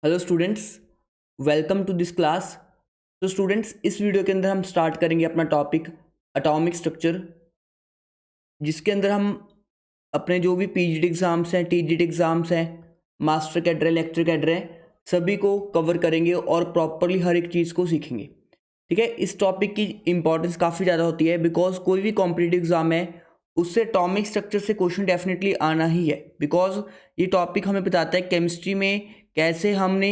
Hello students, welcome to this class. तो students, इस video के अंदर हम स्टार्ट करेंगे अपना टॉपिक एटॉमिक स्ट्रक्चर, जिसके अंदर हम अपने जो भी पीजीडी एग्ज़ाम्स हैं, टीजीडी एग्ज़ाम्स हैं, मास्टर कैडर है, लेक्चर कैडर है, सभी को कवर करेंगे और प्रॉपरली हर एक चीज़ को सीखेंगे। ठीक है, इस टॉपिक की इंपॉर्टेंस काफ़ी ज़्यादा होती है बिकॉज कोई भी कॉम्पिटिटिव एग्ज़ाम है उससे एटॉमिक स्ट्रक्चर से क्वेश्चन डेफिनेटली आना ही है। बिकॉज ये टॉपिक हमें बताता है केमिस्ट्री में कैसे हमने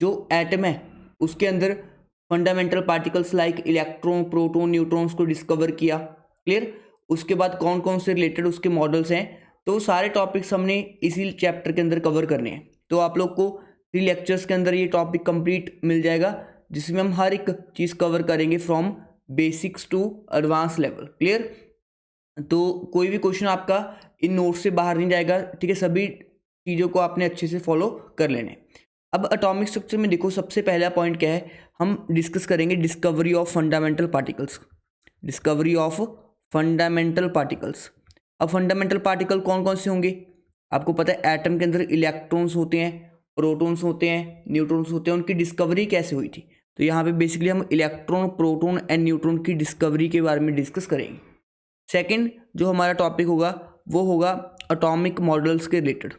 जो एटम है उसके अंदर fundamental particles like electron, proton, neutrons को डिस्कवर किया। क्लियर। उसके बाद कौन कौन से रिलेटेड उसके मॉडल्स हैं, तो सारे टॉपिक्स हमने इसी चैप्टर के अंदर कवर करने हैं। तो आप लोग को 3 लेक्चर्स के अंदर ये टॉपिक कंप्लीट मिल जाएगा, जिसमें हम हर एक चीज़ कवर करेंगे from basics to advance level. Clear. तो कोई भी क्वेश्चन आपका इन नोट्स से बाहर नहीं जाएगा। ठीक है, सभी चीज़ों को आपने अच्छे से फॉलो कर लेने। अब एटॉमिक स्ट्रक्चर में देखो, सबसे पहला पॉइंट क्या है, हम डिस्कस करेंगे discovery of fundamental particles. Discovery of fundamental particles. अब फंडामेंटल पार्टिकल कौन कौन से होंगे, आपको पता है एटम के अंदर इलेक्ट्रॉन्स होते हैं, प्रोटॉन्स होते हैं, न्यूट्रॉन्स होते हैं। उनकी डिस्कवरी कैसे हुई थी, तो यहाँ पे बेसिकली हम इलेक्ट्रॉन, प्रोटॉन एंड न्यूट्रॉन की डिस्कवरी के बारे में डिस्कस करेंगे। सेकेंड जो हमारा टॉपिक होगा वो होगा एटॉमिक मॉडल्स के रिलेटेड।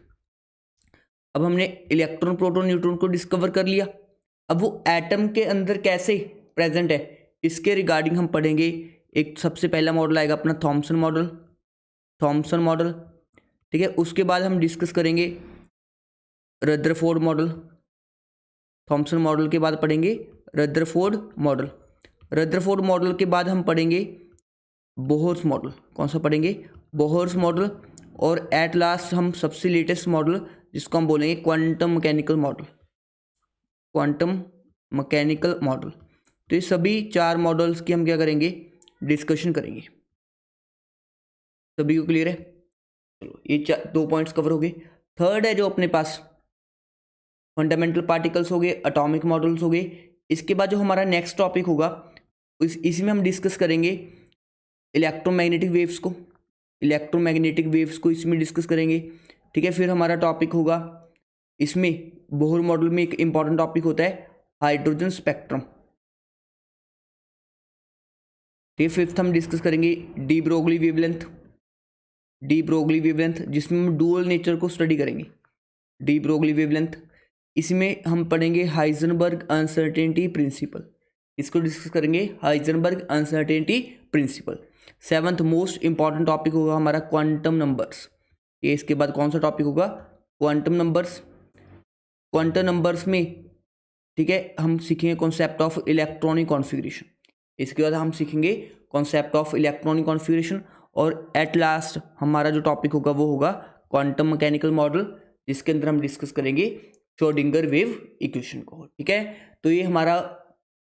अब हमने इलेक्ट्रॉन, प्रोटॉन, न्यूट्रॉन को डिस्कवर कर लिया, अब वो एटम के अंदर कैसे प्रेजेंट है इसके रिगार्डिंग हम पढ़ेंगे। एक सबसे पहला मॉडल आएगा अपना थॉमसन मॉडल। थॉमसन मॉडल, ठीक है। उसके बाद हम डिस्कस करेंगे रदरफोर्ड मॉडल। थॉमसन मॉडल के बाद पढ़ेंगे रदरफोर्ड मॉडल। रदरफोर्ड मॉडल के बाद हम पढ़ेंगे बोहर्स मॉडल। कौन सा पढ़ेंगे? Bohr's model. और एट लास्ट हम सबसे लेटेस्ट मॉडल जिसको हम बोलेंगे quantum mechanical model. Quantum mechanical model. तो ये सभी 4 मॉडल्स की हम क्या करेंगे, डिस्कशन करेंगे। सभी को क्लियर है? चलो, ये 2 पॉइंट्स कवर हो गए। थर्ड है जो अपने पास फंडामेंटल पार्टिकल्स हो गए, एटॉमिक मॉडल्स हो गए। इसके बाद जो हमारा नेक्स्ट टॉपिक होगा इसमें हम डिस्कस करेंगे इलेक्ट्रोमैग्नेटिक वेव्स को। इलेक्ट्रोमैग्नेटिक वेव्स को इसमें डिस्कस करेंगे। ठीक है, फिर हमारा टॉपिक होगा इसमें बोहर मॉडल में एक इंपॉर्टेंट टॉपिक होता है हाइड्रोजन स्पेक्ट्रम। ठीक है, फिफ्थ हम डिस्कस करेंगे de Broglie wavelength. De Broglie wavelength जिसमें हम डुअल नेचर को स्टडी करेंगे। डी ब्रोगली वेवलेंथ, इसमें हम पढ़ेंगे हाइजेनबर्ग अनसर्टेनिटी प्रिंसिपल। इसको डिस्कस करेंगे Heisenberg uncertainty principle. 7th most important topic होगा हमारा क्वांटम नंबर्स। ये इसके बाद कौन सा टॉपिक होगा? Quantum numbers. क्वांटम नंबर्स में, ठीक है, हम सीखेंगे कॉन्सेप्ट ऑफ इलेक्ट्रॉनिक कॉन्फ़िगरेशन। इसके बाद हम सीखेंगे कॉन्सेप्ट ऑफ इलेक्ट्रॉनिक कॉन्फ़िगरेशन। और एट लास्ट हमारा जो टॉपिक होगा वो होगा क्वांटम मैकेनिकल मॉडल, जिसके अंदर हम डिस्कस करेंगे श्रोडिंगर वेव इक्वेशन को। ठीक है, तो ये हमारा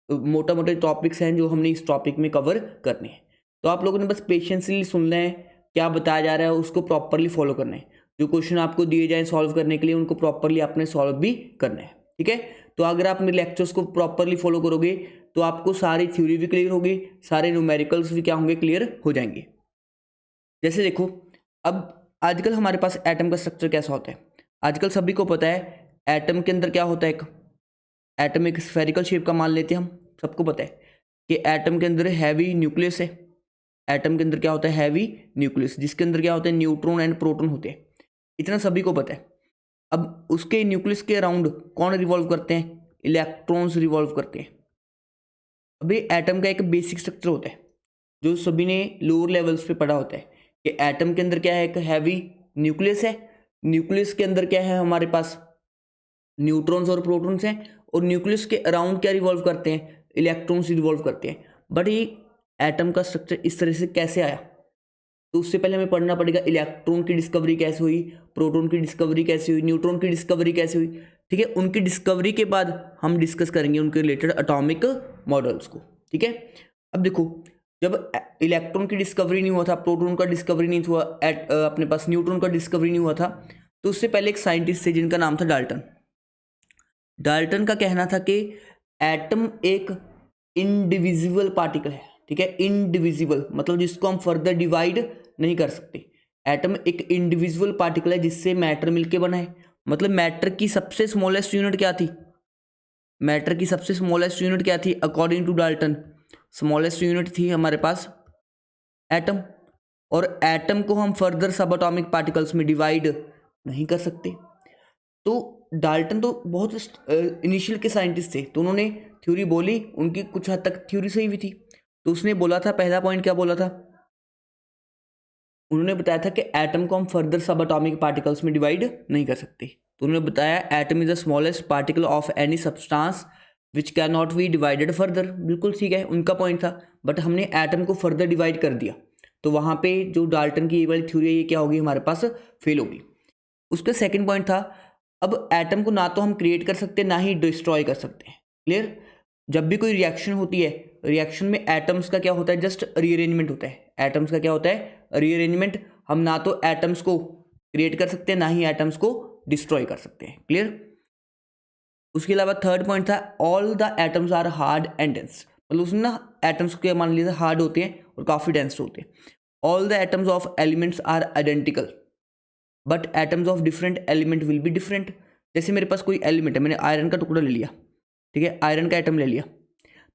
मोटा मोटे टॉपिक्स हैं जो हमने इस टॉपिक में कवर करने हैं। तो आप लोगों ने बस पेशेंसली सुनना है, क्या बताया जा रहा है उसको प्रॉपरली फॉलो करना है। जो क्वेश्चन आपको दिए जाएं सॉल्व करने के लिए, उनको प्रॉपरली आपने सॉल्व भी करना है। ठीक है, तो अगर आप मेरे लेक्चर्स को प्रॉपरली फॉलो करोगे तो आपको सारी थ्योरी भी क्लियर होगी, सारे न्यूमेरिकल्स भी क्या होंगे, क्लियर हो जाएंगे। जैसे देखो, अब आजकल हमारे पास एटम का स्ट्रक्चर कैसा होता है। आजकल सभी को पता है एटम के अंदर क्या होता है, एक एटम एक स्फेरिकल शेप का मान लेते हैं हम। सबको पता है कि एटम के अंदर हैवी न्यूक्लियस है। एटम के अंदर क्या होता है? हैवी न्यूक्लियस, जिसके अंदर क्या होता है, न्यूट्रॉन एंड प्रोटॉन होते हैं। इतना सभी को पता है। अब उसके न्यूक्लियस के अराउंड कौन रिवॉल्व करते हैं? इलेक्ट्रॉन्स रिवॉल्व करते हैं। अभी एटम का एक बेसिक स्ट्रक्चर होता है जो सभी ने लोअर लेवल्स पे पढ़ा होता है कि एटम के अंदर क्या है, एक हैवी न्यूक्लियस है। न्यूक्लियस के अंदर क्या है हमारे पास, न्यूट्रॉन्स और प्रोटॉन्स हैं। और न्यूक्लियस के अराउंड क्या रिवॉल्व करते हैं? इलेक्ट्रॉन्स रिवॉल्व करते हैं। बट ये एटम का स्ट्रक्चर इस तरह से कैसे आया, तो उससे पहले हमें पढ़ना पड़ेगा इलेक्ट्रॉन की डिस्कवरी कैसे हुई, प्रोटॉन की डिस्कवरी कैसे हुई, न्यूट्रॉन की डिस्कवरी कैसे हुई। ठीक है, उनकी डिस्कवरी के बाद हम डिस्कस करेंगे उनके रिलेटेड एटॉमिक मॉडल्स को। ठीक है, अब देखो, जब इलेक्ट्रॉन की डिस्कवरी नहीं हुआ था, प्रोटॉन का डिस्कवरी नहीं हुआ, अपने पास न्यूट्रॉन का डिस्कवरी नहीं हुआ था, तो उससे पहले एक साइंटिस्ट थे जिनका नाम था डाल्टन। डाल्टन का कहना था कि एटम एक इनडिविजिबल पार्टिकल है। ठीक है, इनडिविजिबल मतलब जिसको हम फर्दर डिवाइड नहीं कर सकते। एटम एक इंडिविजुअल पार्टिकल है जिससे मैटर मिलके बना है। मतलब मैटर की सबसे स्मॉलेस्ट यूनिट क्या थी, मैटर की सबसे स्मॉलेस्ट यूनिट क्या थी according to Dalton, smallest unit थी हमारे पास एटम, और एटम को हम फर्दर सब एटॉमिक पार्टिकल्स में डिवाइड नहीं कर सकते। तो डाल्टन तो बहुत इनिशियल के साइंटिस्ट थे, तो उन्होंने थ्योरी बोली, उनकी कुछ हद तक थ्योरी सही भी थी। तो उसने बोला था, पहला पॉइंट क्या बोला था, उन्होंने बताया था कि एटम को हम फर्दर सब एटॉमिक पार्टिकल्स में डिवाइड नहीं कर सकते। तो उन्होंने बताया atom is the smallest particle of any substance which can not be divided further. बिल्कुल ठीक है, उनका पॉइंट था, बट हमने एटम को फर्दर डिवाइड कर दिया, तो वहाँ पे जो डाल्टन की ये वाली थ्योरी है ये क्या होगी, हमारे पास फेल होगी। उसका सेकंड पॉइंट था, अब एटम को ना तो हम क्रिएट कर सकते ना ही डिस्ट्रॉय कर सकते हैं। क्लियर, जब भी कोई रिएक्शन होती है, रिएक्शन में एटम्स का क्या होता है, जस्ट रीअरेंजमेंट होता है। एटम्स का क्या होता है, रीअरेंजमेंट। हम ना तो एटम्स को क्रिएट कर सकते हैं ना ही एटम्स को डिस्ट्रॉय कर सकते हैं। क्लियर। उसके अलावा थर्ड पॉइंट था, all the atoms are hard and dense. मतलब उसमें ना एटम्स के मान लीजिए हार्ड होते हैं और काफ़ी डेंस होते हैं। All the atoms of elements are identical but atoms of different element will be different. जैसे मेरे पास कोई एलिमेंट है, मैंने आयरन का टुकड़ा ले लिया, ठीक है, आयरन का एटम ले लिया,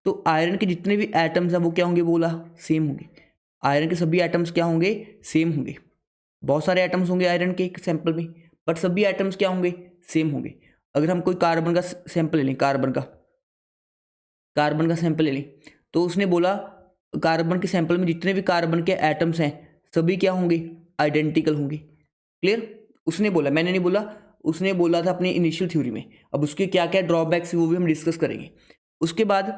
तो आयरन के जितने भी एटम्स हैं वो क्या होंगे, बोला सेम होंगे। आयरन के सभी एटम्स क्या होंगे, सेम होंगे। बहुत सारे एटम्स होंगे आयरन के एक सैंपल में, बट सभी एटम्स क्या होंगे, सेम होंगे। अगर हम कोई कार्बन का सैंपल ले लें, कार्बन का सैंपल ले लें, तो उसने बोला कार्बन के सैंपल में जितने भी कार्बन के एटम्स हैं सभी क्या होंगे, आइडेंटिकल होंगे। क्लियर, उसने बोला, मैंने नहीं बोला, उसने बोला था अपनी इनिशियल थ्योरी में। अब उसके क्या क्या ड्रॉबैक्स वो भी हम डिस्कस करेंगे। उसके बाद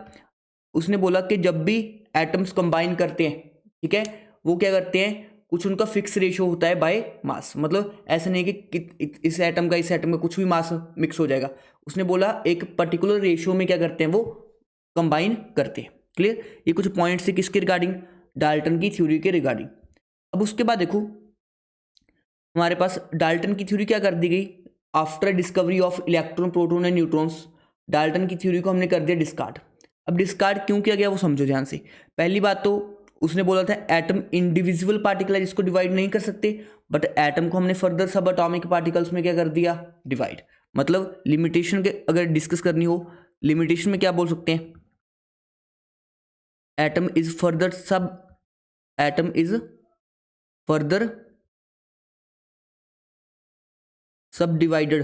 उसने बोला कि जब भी एटम्स कंबाइन करते हैं, ठीक है, वो क्या करते हैं, कुछ उनका फिक्स रेशियो होता है बाय मास। मतलब ऐसा नहीं है कि इस एटम का इस एटम का कुछ भी मास मिक्स हो जाएगा। उसने बोला एक पर्टिकुलर रेशियो में क्या करते हैं, वो कंबाइन करते हैं। क्लियर, ये कुछ पॉइंट्स थे किसके रिगार्डिंग, डाल्टन की थ्योरी के रिगार्डिंग। अब उसके बाद देखो हमारे पास डाल्टन की थ्योरी क्या कर दी गई, after discovery of electron proton and neutrons, Dalton की थ्योरी को हमने कर दिया डिस्कार्ड। अब डिस्कार्ड क्यों किया गया वो समझो ध्यान से। पहली बात तो उसने बोला था एटम इंडिविजुअल पार्टिकल है जिसको डिवाइड नहीं कर सकते, बट एटम को हमने फर्दर सब एटॉमिक पार्टिकल्स में क्या कर दिया, डिवाइड। मतलब लिमिटेशन के अगर डिस्कस करनी हो, लिमिटेशन में क्या बोल सकते हैं, एटम इज फर्दर सब, एटम इज फर्दर सब डिवाइडेड।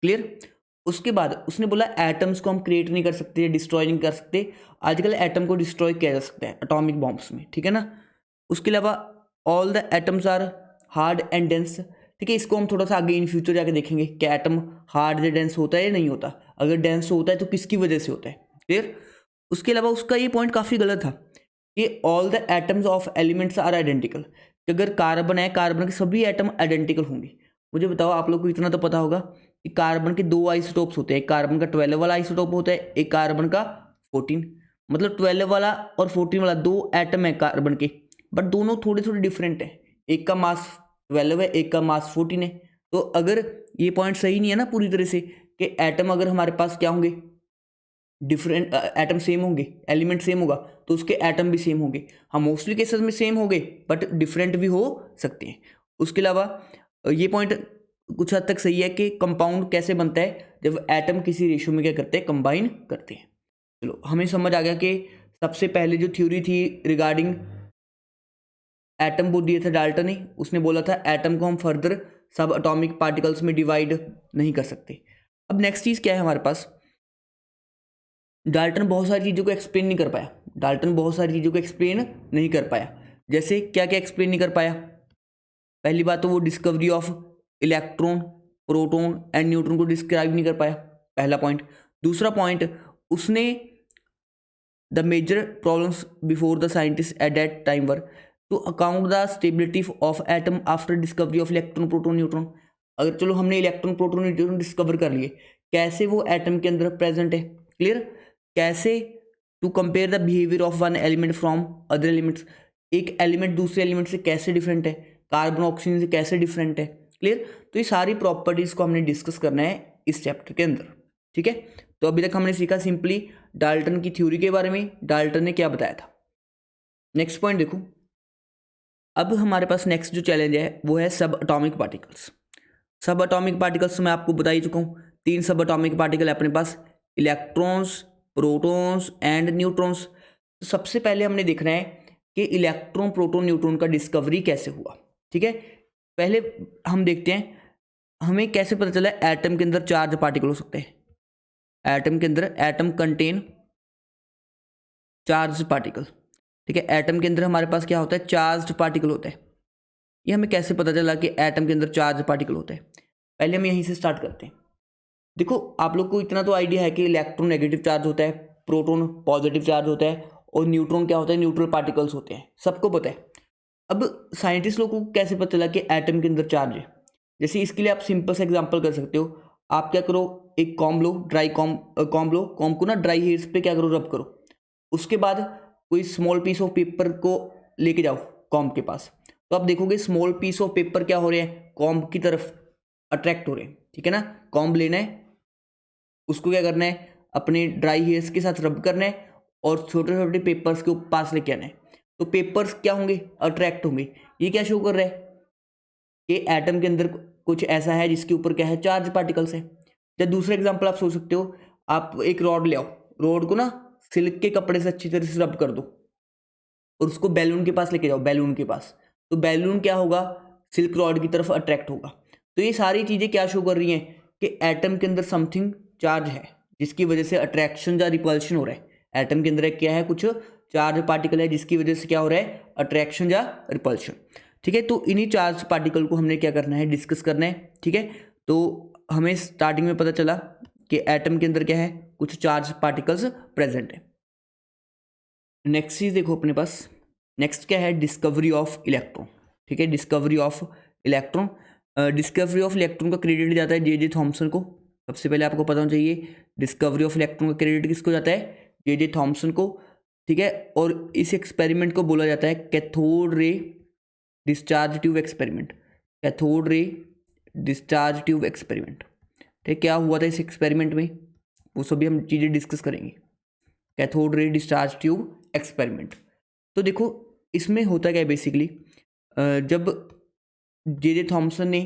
क्लियर। उसके बाद उसने बोला एटम्स को हम क्रिएट नहीं कर सकते, डिस्ट्रॉय नहीं कर सकते। आजकल एटम को डिस्ट्रॉय किया जा सकता है एटॉमिक बॉम्ब्स में, ठीक है ना। उसके अलावा all the atoms are hard and dense, ठीक है, इसको हम थोड़ा सा आगे इन फ्यूचर जाके देखेंगे कि एटम हार्ड या डेंस होता है या नहीं होता। अगर डेंस होता है तो किसकी वजह से होता है। क्लियर। उसके अलावा उसका ये पॉइंट काफ़ी गलत था कि all the atoms of elements are identical, कि अगर कार्बन है, कार्बन के सभी एटम आइडेंटिकल होंगे। मुझे बताओ, आप लोग को इतना तो पता होगा कि कार्बन के दो आइसोटोप्स होते हैं, एक कार्बन का 12 वाला आइसोटोप होता है, एक कार्बन का 14। मतलब 12 वाला और 14 वाला दो एटम है कार्बन के, बट दोनों थोड़े थोड़े डिफरेंट है। एक का मास 12 है, एक का मास 14 है। तो अगर ये पॉइंट सही नहीं है ना पूरी तरह से कि एटम अगर हमारे पास क्या होंगे, डिफरेंट एटम सेम होंगे, एलिमेंट सेम होगा, तो उसके एटम भी सेम होंगे। हम मोस्टली केसेस में सेम होंगे बट डिफरेंट भी हो सकते हैं। उसके अलावा ये पॉइंट कुछ हद तक सही है कि कंपाउंड कैसे बनता है, जब एटम किसी रेशियो में क्या करते हैं, कंबाइन करते हैं। चलो हमें समझ आ गया कि सबसे पहले जो थ्योरी थी रिगार्डिंग एटम वो दिया था डाल्टन ने। उसने बोला था एटम को हम फर्दर सब एटॉमिक पार्टिकल्स में डिवाइड नहीं कर सकते। अब नेक्स्ट चीज़ क्या है हमारे पास, डाल्टन बहुत सारी चीज़ों को एक्सप्लेन नहीं कर पाया, डाल्टन बहुत सारी चीज़ों को एक्सप्लेन नहीं कर पाया। जैसे क्या क्या एक्सप्लेन नहीं कर पाया, पहली बात तो वो discovery of electron proton and neutron को डिस्क्राइब नहीं कर पाया, पहला पॉइंट। दूसरा पॉइंट, उसने the major problems before the scientist at that time were to account the stability of atom after discovery of electron proton neutron. अगर चलो हमने इलेक्ट्रॉन प्रोटॉन न्यूट्रॉन डिस्कवर कर लिए, कैसे वो एटम के अंदर प्रेजेंट है। क्लियर, कैसे to compare the behaviour of one element from other elements, एक एलिमेंट दूसरे एलिमेंट से कैसे डिफरेंट है, कार्बन ऑक्सीजन से कैसे डिफरेंट है। क्लियर, तो ये सारी प्रॉपर्टीज को हमने डिस्कस करना है इस चैप्टर के अंदर, ठीक है। तो अभी तक हमने सीखा सिंपली डाल्टन की थ्योरी के बारे में, डाल्टन ने क्या बताया था। नेक्स्ट पॉइंट देखो, अब हमारे पास नेक्स्ट जो चैलेंज है वो है सब एटॉमिक पार्टिकल्स। सब एटॉमिक पार्टिकल्स मैं आपको बता ही चुका हूँ, 3 सब एटॉमिक पार्टिकल है अपने पास, इलेक्ट्रॉन्स, प्रोटॉन्स एंड न्यूट्रॉन्स। तो सबसे पहले हमने देखना है कि इलेक्ट्रॉन, प्रोटॉन, न्यूट्रॉन का डिस्कवरी कैसे हुआ। ठीक है, पहले हम देखते हैं हमें कैसे पता चला एटम के अंदर चार्ज पार्टिकल हो सकते हैं। एटम के अंदर, एटम कंटेन चार्ज पार्टिकल। ठीक है, एटम के अंदर हमारे पास क्या होता है, चार्ज पार्टिकल होता है। ये हमें कैसे पता चला कि एटम के अंदर चार्ज पार्टिकल होता है? पहले हम यहीं से स्टार्ट करते हैं। देखो, आप लोग को इतना तो आइडिया है कि इलेक्ट्रॉन नेगेटिव चार्ज होता है, प्रोटॉन पॉजिटिव चार्ज होता है और न्यूट्रॉन क्या होता है, न्यूट्रल पार्टिकल्स होते हैं, सबको पता है। अब साइंटिस्ट लोगों को कैसे पता चला कि एटम के अंदर चार्ज है? जैसे इसके लिए आप सिंपल सा एग्जांपल कर सकते हो। आप क्या करो, एक कॉम्ब लो, ड्राई कॉम्ब लो, कॉम्ब को ना ड्राई हेयर्स पे क्या करो, रब करो। उसके बाद कोई स्मॉल पीस ऑफ पेपर को लेके जाओ कॉम्ब के पास, तो आप देखोगे स्मॉल पीस ऑफ पेपर क्या हो रहे हैं, कॉम्ब की तरफ अट्रैक्ट हो रहे हैं। ठीक है ना, कॉम्ब लेना है, उसको क्या करना है, अपने ड्राई हेयर्स के साथ रब करना है और छोटे छोटे पेपर्स के पास लेके आना है। तो पेपर्स क्या होंगे, अट्रैक्ट होंगे। ये क्या शो कर रहा है कि एटम के अंदर कुछ ऐसा है जिसके ऊपर क्या है, चार्ज पार्टिकल्स है। या दूसरा एग्जांपल आप सोच सकते हो, आप एक रॉड ले आओ, रॉड को ना सिल्क के कपड़े से अच्छी तरह से रब कर दो और उसको बैलून के पास लेके जाओ, बैलून के पास, तो बैलून क्या होगा, सिल्क रॉड की तरफ अट्रैक्ट होगा। तो ये सारी चीज़ें क्या शो कर रही हैं कि एटम के अंदर समथिंग चार्ज है जिसकी वजह से अट्रैक्शन या रिपल्शन हो रहा है। एटम के अंदर क्या है, कुछ चार्ज पार्टिकल है जिसकी वजह से क्या हो रहा है, अट्रैक्शन या रिपल्शन। ठीक है, तो इन्हीं चार्ज पार्टिकल को हमने क्या करना है, डिस्कस करना है। ठीक है, तो हमें स्टार्टिंग में पता चला कि एटम के अंदर क्या है, कुछ चार्ज पार्टिकल्स प्रेजेंट है। नेक्स्ट चीज देखो अपने पास, नेक्स्ट क्या है, डिस्कवरी ऑफ इलेक्ट्रॉन। ठीक है, discovery of electron. Discovery of electron का क्रेडिट जाता है जे थॉमसन को। सबसे पहले आपको पता होना चाहिए डिस्कवरी ऑफ इलेक्ट्रॉन का क्रेडिट किसको जाता है, जे थॉमसन को। ठीक है, और इस एक्सपेरिमेंट को बोला जाता है cathode ray discharge tube experiment. Cathode ray discharge tube experiment. ठीक, क्या हुआ था इस एक्सपेरिमेंट में, वो सभी हम चीज़ें डिस्कस करेंगे। Cathode ray discharge tube experiment. तो देखो इसमें होता क्या है बेसिकली, जब जे थॉमसन ने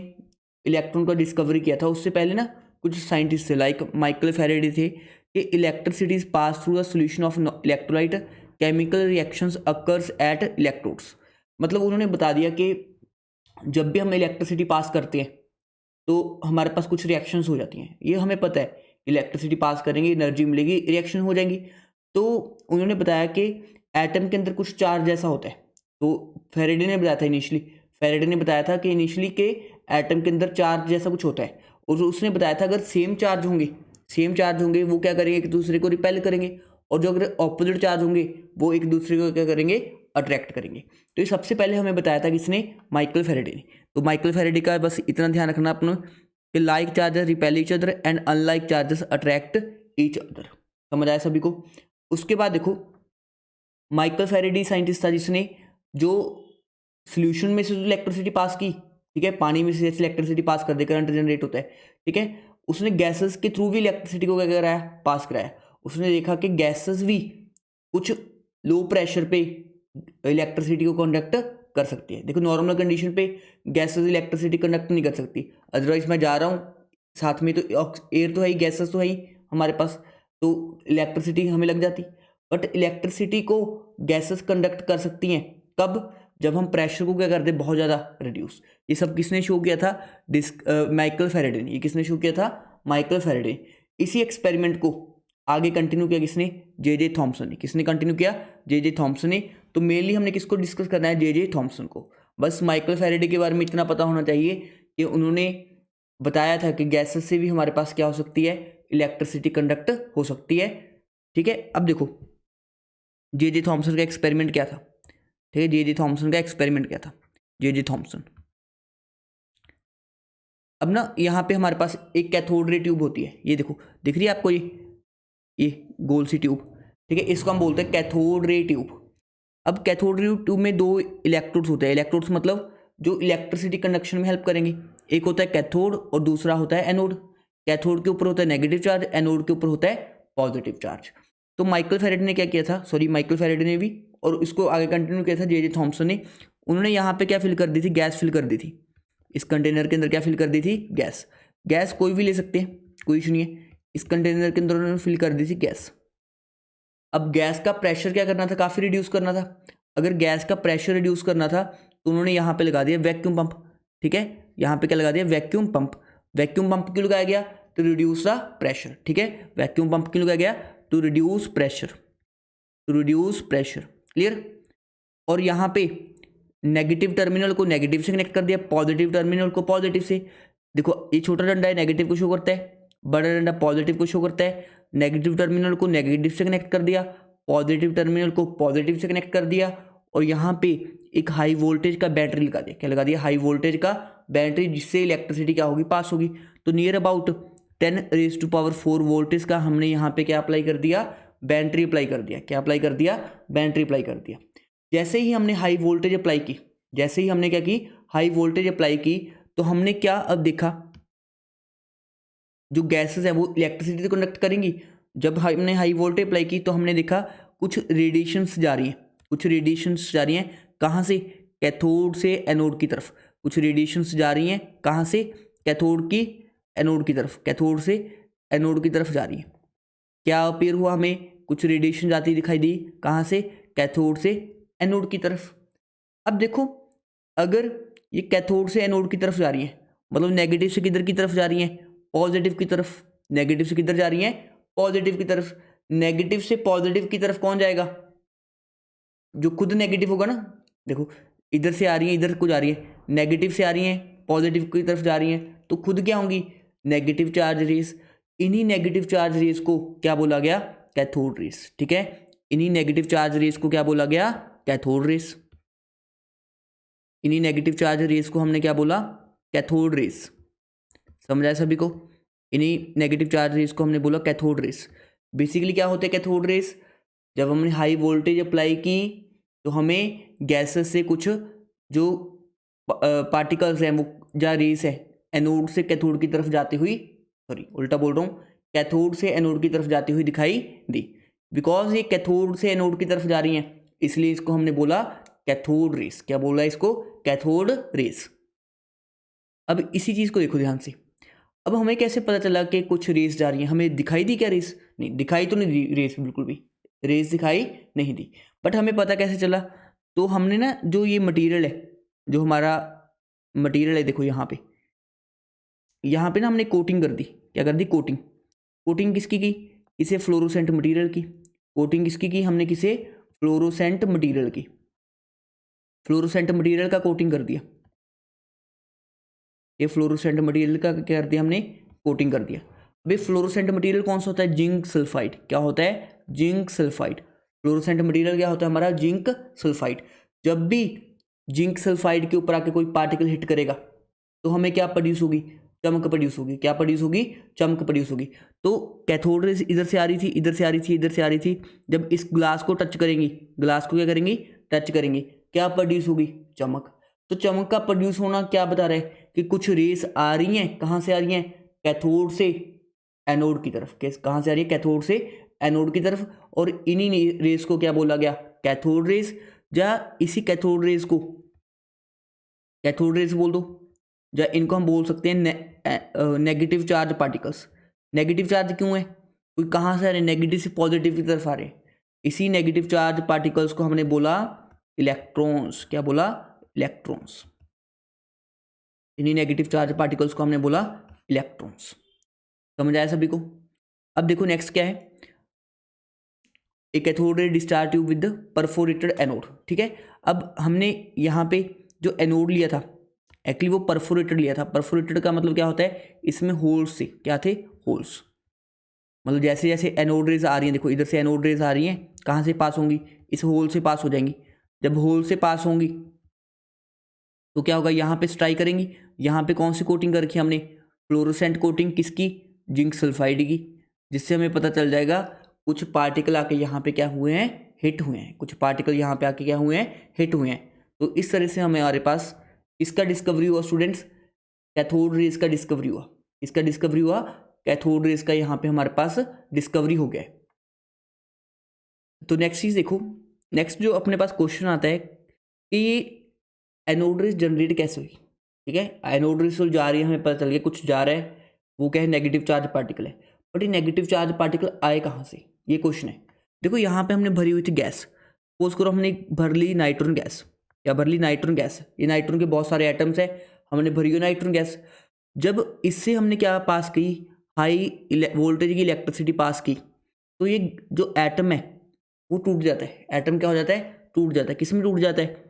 इलेक्ट्रॉन का डिस्कवरी किया था, उससे पहले ना कुछ साइंटिस्ट थे लाइक माइकल फैराडे थे कि electricity is pass through the solution of electrolyte, chemical reactions occurs at electrodes. मतलब उन्होंने बता दिया कि जब भी हम इलेक्ट्रिसिटी पास करते हैं तो हमारे पास कुछ रिएक्शंस हो जाती हैं, ये हमें पता है। इलेक्ट्रिसिटी पास करेंगे, एनर्जी मिलेगी, रिएक्शन हो जाएंगी। तो उन्होंने बताया कि एटम के अंदर कुछ चार्ज ऐसा होता है। तो फैराडे ने बताया था फैराडे ने बताया था कि इनिशियली के एटम के अंदर चार्ज जैसा कुछ होता है, और उसने बताया था अगर सेम चार्ज होंगे वो क्या करेंगे, एक दूसरे को रिपेल करेंगे, और जो अगर ऑपोजिट चार्ज होंगे वो एक दूसरे को क्या करेंगे, अट्रैक्ट करेंगे। तो ये सबसे पहले हमें बताया था किसने, माइकल फैराडे ने। तो माइकल फैराडे का बस इतना ध्यान रखना अपना कि like charges repel each other and unlike charges attract each other. समझ आया सभी को? उसके बाद देखो माइकल फैराडे साइंटिस्ट था जिसने जो सोल्यूशन में से जो इलेक्ट्रिसिटी पास की, ठीक है, पानी में से जैसे इलेक्ट्रिसिटी पास कर दे, करंट जनरेट होता है, ठीक है, उसने गैसेस के थ्रू भी इलेक्ट्रिसिटी को क्या कराया, पास कराया। उसने देखा कि गैसेस भी कुछ लो प्रेशर पे इलेक्ट्रिसिटी को कंडक्ट कर सकती है। देखो नॉर्मल कंडीशन पे गैसेस इलेक्ट्रिसिटी कंडक्ट नहीं कर सकती, अदरवाइज मैं जा रहा हूँ साथ में तो एयर तो है ही, गैसेस तो है ही हमारे पास, तो इलेक्ट्रिसिटी हमें लग जाती। बट इलेक्ट्रिसिटी को गैसेस कंडक्ट कर सकती हैं कब, जब हम प्रेशर को क्या कर दे, बहुत ज़्यादा रिड्यूस। ये सब किसने शो किया था, माइकल फैराडे ने। ये किसने शो किया था, माइकल फैराडे। इसी एक्सपेरिमेंट को आगे कंटिन्यू किया किसने, जे थॉमसन ने। किसने कंटिन्यू किया, जे थॉमसन ने। तो मेनली हमने किसको डिस्कस करना है, जे थॉमसन को। बस माइकल फैराडे के बारे में इतना पता होना चाहिए कि उन्होंने बताया था कि गैसेस से भी हमारे पास क्या हो सकती है, इलेक्ट्रिसिटी कंडक्ट हो सकती है। ठीक है, अब देखो जे थॉमसन का एक्सपेरिमेंट क्या था। ठीक है, जे थॉमसन का एक्सपेरिमेंट क्या था, जे थॉमसन। अब ना यहाँ पे हमारे पास एक कैथोड रे ट्यूब होती है, ये देखो दिख रही है आपको, ये गोल सी ट्यूब। ठीक है, इसको हम बोलते हैं कैथोड रे ट्यूब। अब कैथोड रे ट्यूब में दो इलेक्ट्रोड्स होते हैं। इलेक्ट्रोड्स मतलब जो इलेक्ट्रिसिटी कंडक्शन में हेल्प करेंगे। एक होता है कैथोड और दूसरा होता है एनोड। कैथोड के ऊपर होता है नेगेटिव चार्ज, एनोड के ऊपर होता है पॉजिटिव चार्ज। तो माइकल फैराडे ने क्या किया था, माइकल फैराडे ने भी, और इसको आगे कंटिन्यू किया था जे थॉमसन ने। उन्होंने यहाँ पे क्या फिल कर दी थी, गैस फिल कर दी थी। इस कंटेनर के अंदर क्या फिल कर दी थी, गैस। गैस कोई भी ले सकते हैं, कोई इशू नहीं है। इस कंटेनर के अंदर उन्होंने फिल कर दी थी गैस। अब गैस का प्रेशर क्या करना था, काफ़ी रिड्यूस करना था। अगर गैस का प्रेशर रिड्यूस करना था तो उन्होंने यहाँ पे लगा दिया वैक्यूम पंप। ठीक है, यहाँ पे क्या लगा दिया, वैक्यूम पंप। वैक्यूम पंप क्यों लगाया गया, टू रिड्यूस द प्रेशर। ठीक है, वैक्यूम पंप क्यों लगाया गया, to reduce pressure, to reduce pressure. Clear. और यहाँ पे नेगेटिव टर्मिनल को नेगेटिव से कनेक्ट कर दिया, पॉजिटिव टर्मिनल को पॉजिटिव से। देखो ये छोटा डंडा है, नेगेटिव को शो करता है, बड़ा डंडा पॉजिटिव को शो करता है। नेगेटिव टर्मिनल को नेगेटिव से कनेक्ट कर दिया, पॉजिटिव टर्मिनल को पॉजिटिव से कनेक्ट कर दिया, और यहाँ पे एक हाई वोल्टेज का बैटरी लगा दिया। क्या लगा दिया, हाई वोल्टेज का बैटरी, जिससे इलेक्ट्रिसिटी क्या होगी, पास होगी। तो नियर अबाउट 10⁻⁴ वोल्टेज का हमने यहाँ पे क्या अप्लाई कर दिया, बैटरी अप्लाई कर दिया। क्या अप्लाई कर दिया, बैटरी अप्लाई कर दिया। जैसे ही हमने हाई वोल्टेज अप्लाई की, जैसे ही हमने क्या की, हाई वोल्टेज अप्लाई की, तो हमने क्या अब देखा, जो गैसेस है वो इलेक्ट्रिसिटी से कंडक्ट करेंगी। जब हमने हाई वोल्टेज अप्लाई की तो हमने देखा कुछ रेडिएशंस जा रही हैं, कुछ रेडिएशंस जा रही हैं कहाँ से, कैथोड से एनोड की तरफ। कुछ रेडिएशंस जा रही हैं कहाँ से, कैथोड की एनोड की तरफ, कैथोड से एनोड की तरफ जा रही है। क्या अपीयर हुआ, हमें कुछ रेडिएशन जाती दिखाई दी, कहाँ से, कैथोड से एनोड की तरफ। अब देखो, अगर ये कैथोड से एनोड की तरफ जा रही है, मतलब नेगेटिव से किधर की तरफ जा रही हैं, पॉजिटिव की तरफ। नेगेटिव से किधर जा रही हैं, पॉजिटिव की तरफ। नेगेटिव से पॉजिटिव की तरफ कौन जाएगा, जो खुद नेगेटिव होगा ना। देखो इधर से आ रही है, इधर को जा रही है, नेगेटिव से आ रही हैं, पॉजिटिव की तरफ जा रही हैं, तो खुद क्या होंगी, नेगेटिव चार्ज रेस। इन्हीं नेगेटिव चार्ज रेस को क्या बोला गया, कैथोड रेस। ठीक है, इन्हीं नेगेटिव चार्ज रेस को क्या बोला गया, कैथोड रेस। इन्हीं नेगेटिव चार्ज रेस को हमने क्या बोला, कैथोड रेस। समझ आया सभी को, इन्हीं नेगेटिव चार्ज रेस को हमने बोला कैथोड रेस। बेसिकली क्या होते हैं कैथोड रेस, जब हमने हाई वोल्टेज अप्लाई की तो हमें गैसेस से कुछ जो पार्टिकल्स हैं वो या रेस है एनोड से कैथोड की तरफ जाती हुई, सॉरी उल्टा बोल रहा हूँ, कैथोड से एनोड की तरफ जाती हुई दिखाई दी। बिकॉज ये कैथोड से एनोड की तरफ जा रही हैं, इसलिए इसको हमने बोला कैथोड रेस। क्या बोला इसको, कैथोड रेस। अब इसी चीज़ को देखो ध्यान से। अब हमें कैसे पता चला कि कुछ रेस जा रही है, हमें दिखाई दी क्या रेस, नहीं दिखाई तो नहीं दी रेस, बिल्कुल भी रेस दिखाई नहीं दी। बट हमें पता कैसे चला, तो हमने ना जो ये मटेरियल है, जो हमारा मटेरियल है, देखो यहाँ पे ना हमने कोटिंग कर दी। क्या कर दी, कोटिंग। कोटिंग किसकी की, किसे फ्लोरोसेंट मटेरियल की। कोटिंग किसकी की हमने, किसे फ्लोरोसेंट मटेरियल की। फ्लोरोसेंट मटेरियल का कोटिंग कर दिया, ये फ्लोरोसेंट मटेरियल का क्या कर दिया हमने, कोटिंग कर दिया। अभी फ्लोरोसेंट मटेरियल कौन सा होता है, जिंक सल्फाइड। क्या होता है, जिंक सल्फाइड। फ्लोरोसेंट मटेरियल क्या होता है हमारा, जिंक सल्फाइड। जब भी जिंक सल्फाइड के ऊपर आके कोई पार्टिकल हिट करेगा तो हमें क्या प्रोड्यूस होगी, चमक प्रोड्यूस होगी। क्या प्रोड्यूस होगी, चमक प्रोड्यूस होगी। तो कैथोड रेस इधर से आ रही थी, इधर से आ रही थी, इधर से आ रही थी, जब इस ग्लास को टच करेंगी, ग्लास को क्या करेंगी, टच करेंगे, क्या प्रोड्यूस होगी, चमक। तो चमक का प्रोड्यूस होना क्या बता रहा है कि कुछ रेस आ रही हैं, कहाँ से आ रही हैं, कैथोड से एनोड की तरफ। कहाँ से आ रही है, कैथोड से एनोड की तरफ। और इन्हीं रेस को क्या बोला गया, कैथोड रेस। या इसी कैथोड रेस को कैथोड रेस बोल दो, या इनको हम बोल सकते हैं negative charge particles. Negative charge क्यों है, कोई कहाँ से आ रहे हैं, नेगेटिव से पॉजिटिव की तरफ आ रहे हैं। इसी नेगेटिव चार्ज पार्टिकल्स को हमने बोला इलेक्ट्रॉन्स। क्या बोला, इलेक्ट्रॉन्स। इन्हीं नेगेटिव चार्ज पार्टिकल्स को हमने बोला इलेक्ट्रॉन्स। समझ आया सभी को। अब देखो नेक्स्ट क्या है, एक cathode ray discharge tube with perforated anode. ठीक है, अब हमने यहाँ पे जो एनोड लिया था, एक्चुअली वो परफोरेटेड लिया था। परफोरेटेड का मतलब क्या होता है, इसमें होल्स थे। क्या थे, होल्स। मतलब जैसे जैसे एनोड रेज आ रही हैं, देखो इधर से एनोड रेज आ रही हैं, कहाँ से पास होंगी, इस होल से पास हो जाएंगी। जब होल से पास होंगी तो क्या होगा, यहाँ पे स्ट्राइक करेंगी। यहाँ पे कौन सी कोटिंग कर रखी है हमने, फ्लोरोसेंट कोटिंग। किसकी, जिंक सल्फाइड की। जिससे हमें पता चल जाएगा कुछ पार्टिकल आके यहाँ पे क्या हुए हैं, हिट हुए हैं। कुछ पार्टिकल यहाँ पे आके क्या हुए हैं, हिट हुए हैं। तो इस तरह से हमारे पास इसका डिस्कवरी हुआ स्टूडेंट्स, कैथोड रेस का डिस्कवरी हुआ। इसका डिस्कवरी हुआ, कैथोड रेस का यहाँ पे हमारे पास डिस्कवरी हो गया। तो नेक्स्ट चीज़ देखो, नेक्स्ट जो अपने पास क्वेश्चन आता है कि ये एनोड रेस जनरेट कैसे हुई, ठीक है। एनोड रेस जा रही है, हमें पता चल गया कुछ जा रहा है, वो क्या है, नेगेटिव चार्ज पार्टिकल है। बट ये नेगेटिव चार्ज पार्टिकल आए कहाँ से, ये क्वेश्चन है। देखो यहाँ पे हमने भरी हुई थी गैस, सपोज करो हमने भर ली नाइट्रोजन गैस, या भर ली नाइट्रोजन गैस, ये नाइट्रोजन के बहुत सारे एटम्स है, हमने भरी हुई नाइट्रोजन गैस। जब इससे हमने क्या पास की, हाई वोल्टेज की इलेक्ट्रिसिटी पास की, तो ये जो एटम है वो टूट जाता है। एटम क्या हो जाता है, टूट जाता है। किस में टूट जाता है,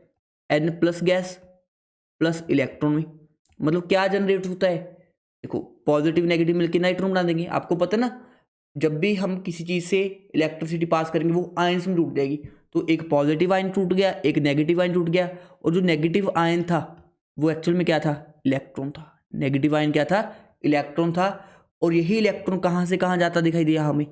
N plus gas plus electron में। मतलब क्या जनरेट होता है, देखो पॉजिटिव नेगेटिव मिलकर नाइट्रोजन बना देंगे। आपको पता है ना, जब भी हम किसी चीज़ से इलेक्ट्रिसिटी पास करेंगे वो आयन्स में टूट जाएगी। तो एक पॉजिटिव आयन टूट गया, एक नेगेटिव आयन टूट गया, और जो नेगेटिव आयन था वो एक्चुअल में क्या था, इलेक्ट्रॉन था। नेगेटिव आयन क्या था, इलेक्ट्रॉन था। और यही इलेक्ट्रॉन कहाँ से कहाँ जाता दिखाई दिया हमें,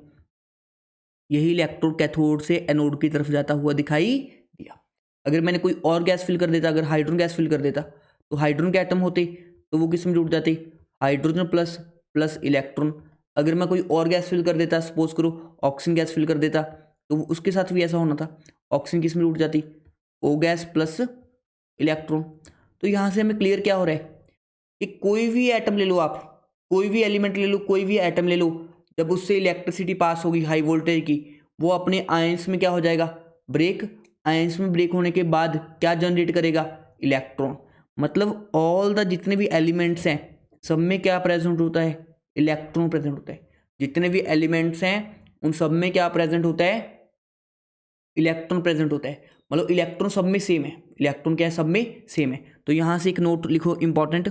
यही इलेक्ट्रॉन कैथोड से एनोड की तरफ जाता हुआ दिखाई दिया। अगर मैंने कोई और गैस फिल कर देता, अगर हाइड्रोजन गैस फिल कर देता, तो हाइड्रोजन के एटम होते तो वो किस में जुड़ जाते, हाइड्रोजन प्लस प्लस इलेक्ट्रॉन। अगर मैं कोई और गैस फिल कर देता, सपोज करो ऑक्सीजन गैस फिल कर देता, तो उसके साथ भी ऐसा होना था, ऑक्सीजन किस में जुड़ जाती, ओ गैस प्लस इलेक्ट्रॉन। तो यहाँ से हमें क्लियर क्या हो रहा है कि कोई भी एटम ले लो आप, कोई भी एलिमेंट ले लो, कोई भी एटम ले लो, जब उससे इलेक्ट्रिसिटी पास होगी हाई वोल्टेज की, वो अपने आयंस में क्या हो जाएगा, ब्रेक। आयंस में ब्रेक होने के बाद क्या जनरेट करेगा, इलेक्ट्रॉन। मतलब ऑल द जितने भी एलिमेंट्स हैं सब में क्या प्रेजेंट होता है, इलेक्ट्रॉन प्रेजेंट होता है। जितने भी एलिमेंट्स हैं उन सब में क्या प्रेजेंट होता है, इलेक्ट्रॉन प्रेजेंट होता है। मतलब इलेक्ट्रॉन सब में सेम है, इलेक्ट्रॉन क्या है, सब में सेम है। तो यहाँ से एक नोट लिखो important,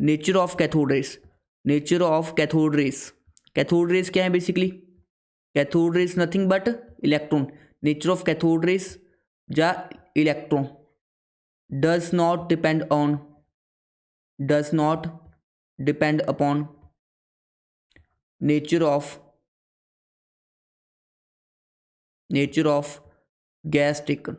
nature of cathode rays. Nature of cathode rays, cathode rays क्या है basically, cathode rays nothing but electron. Nature of cathode rays या electron does not depend upon nature of gas taken.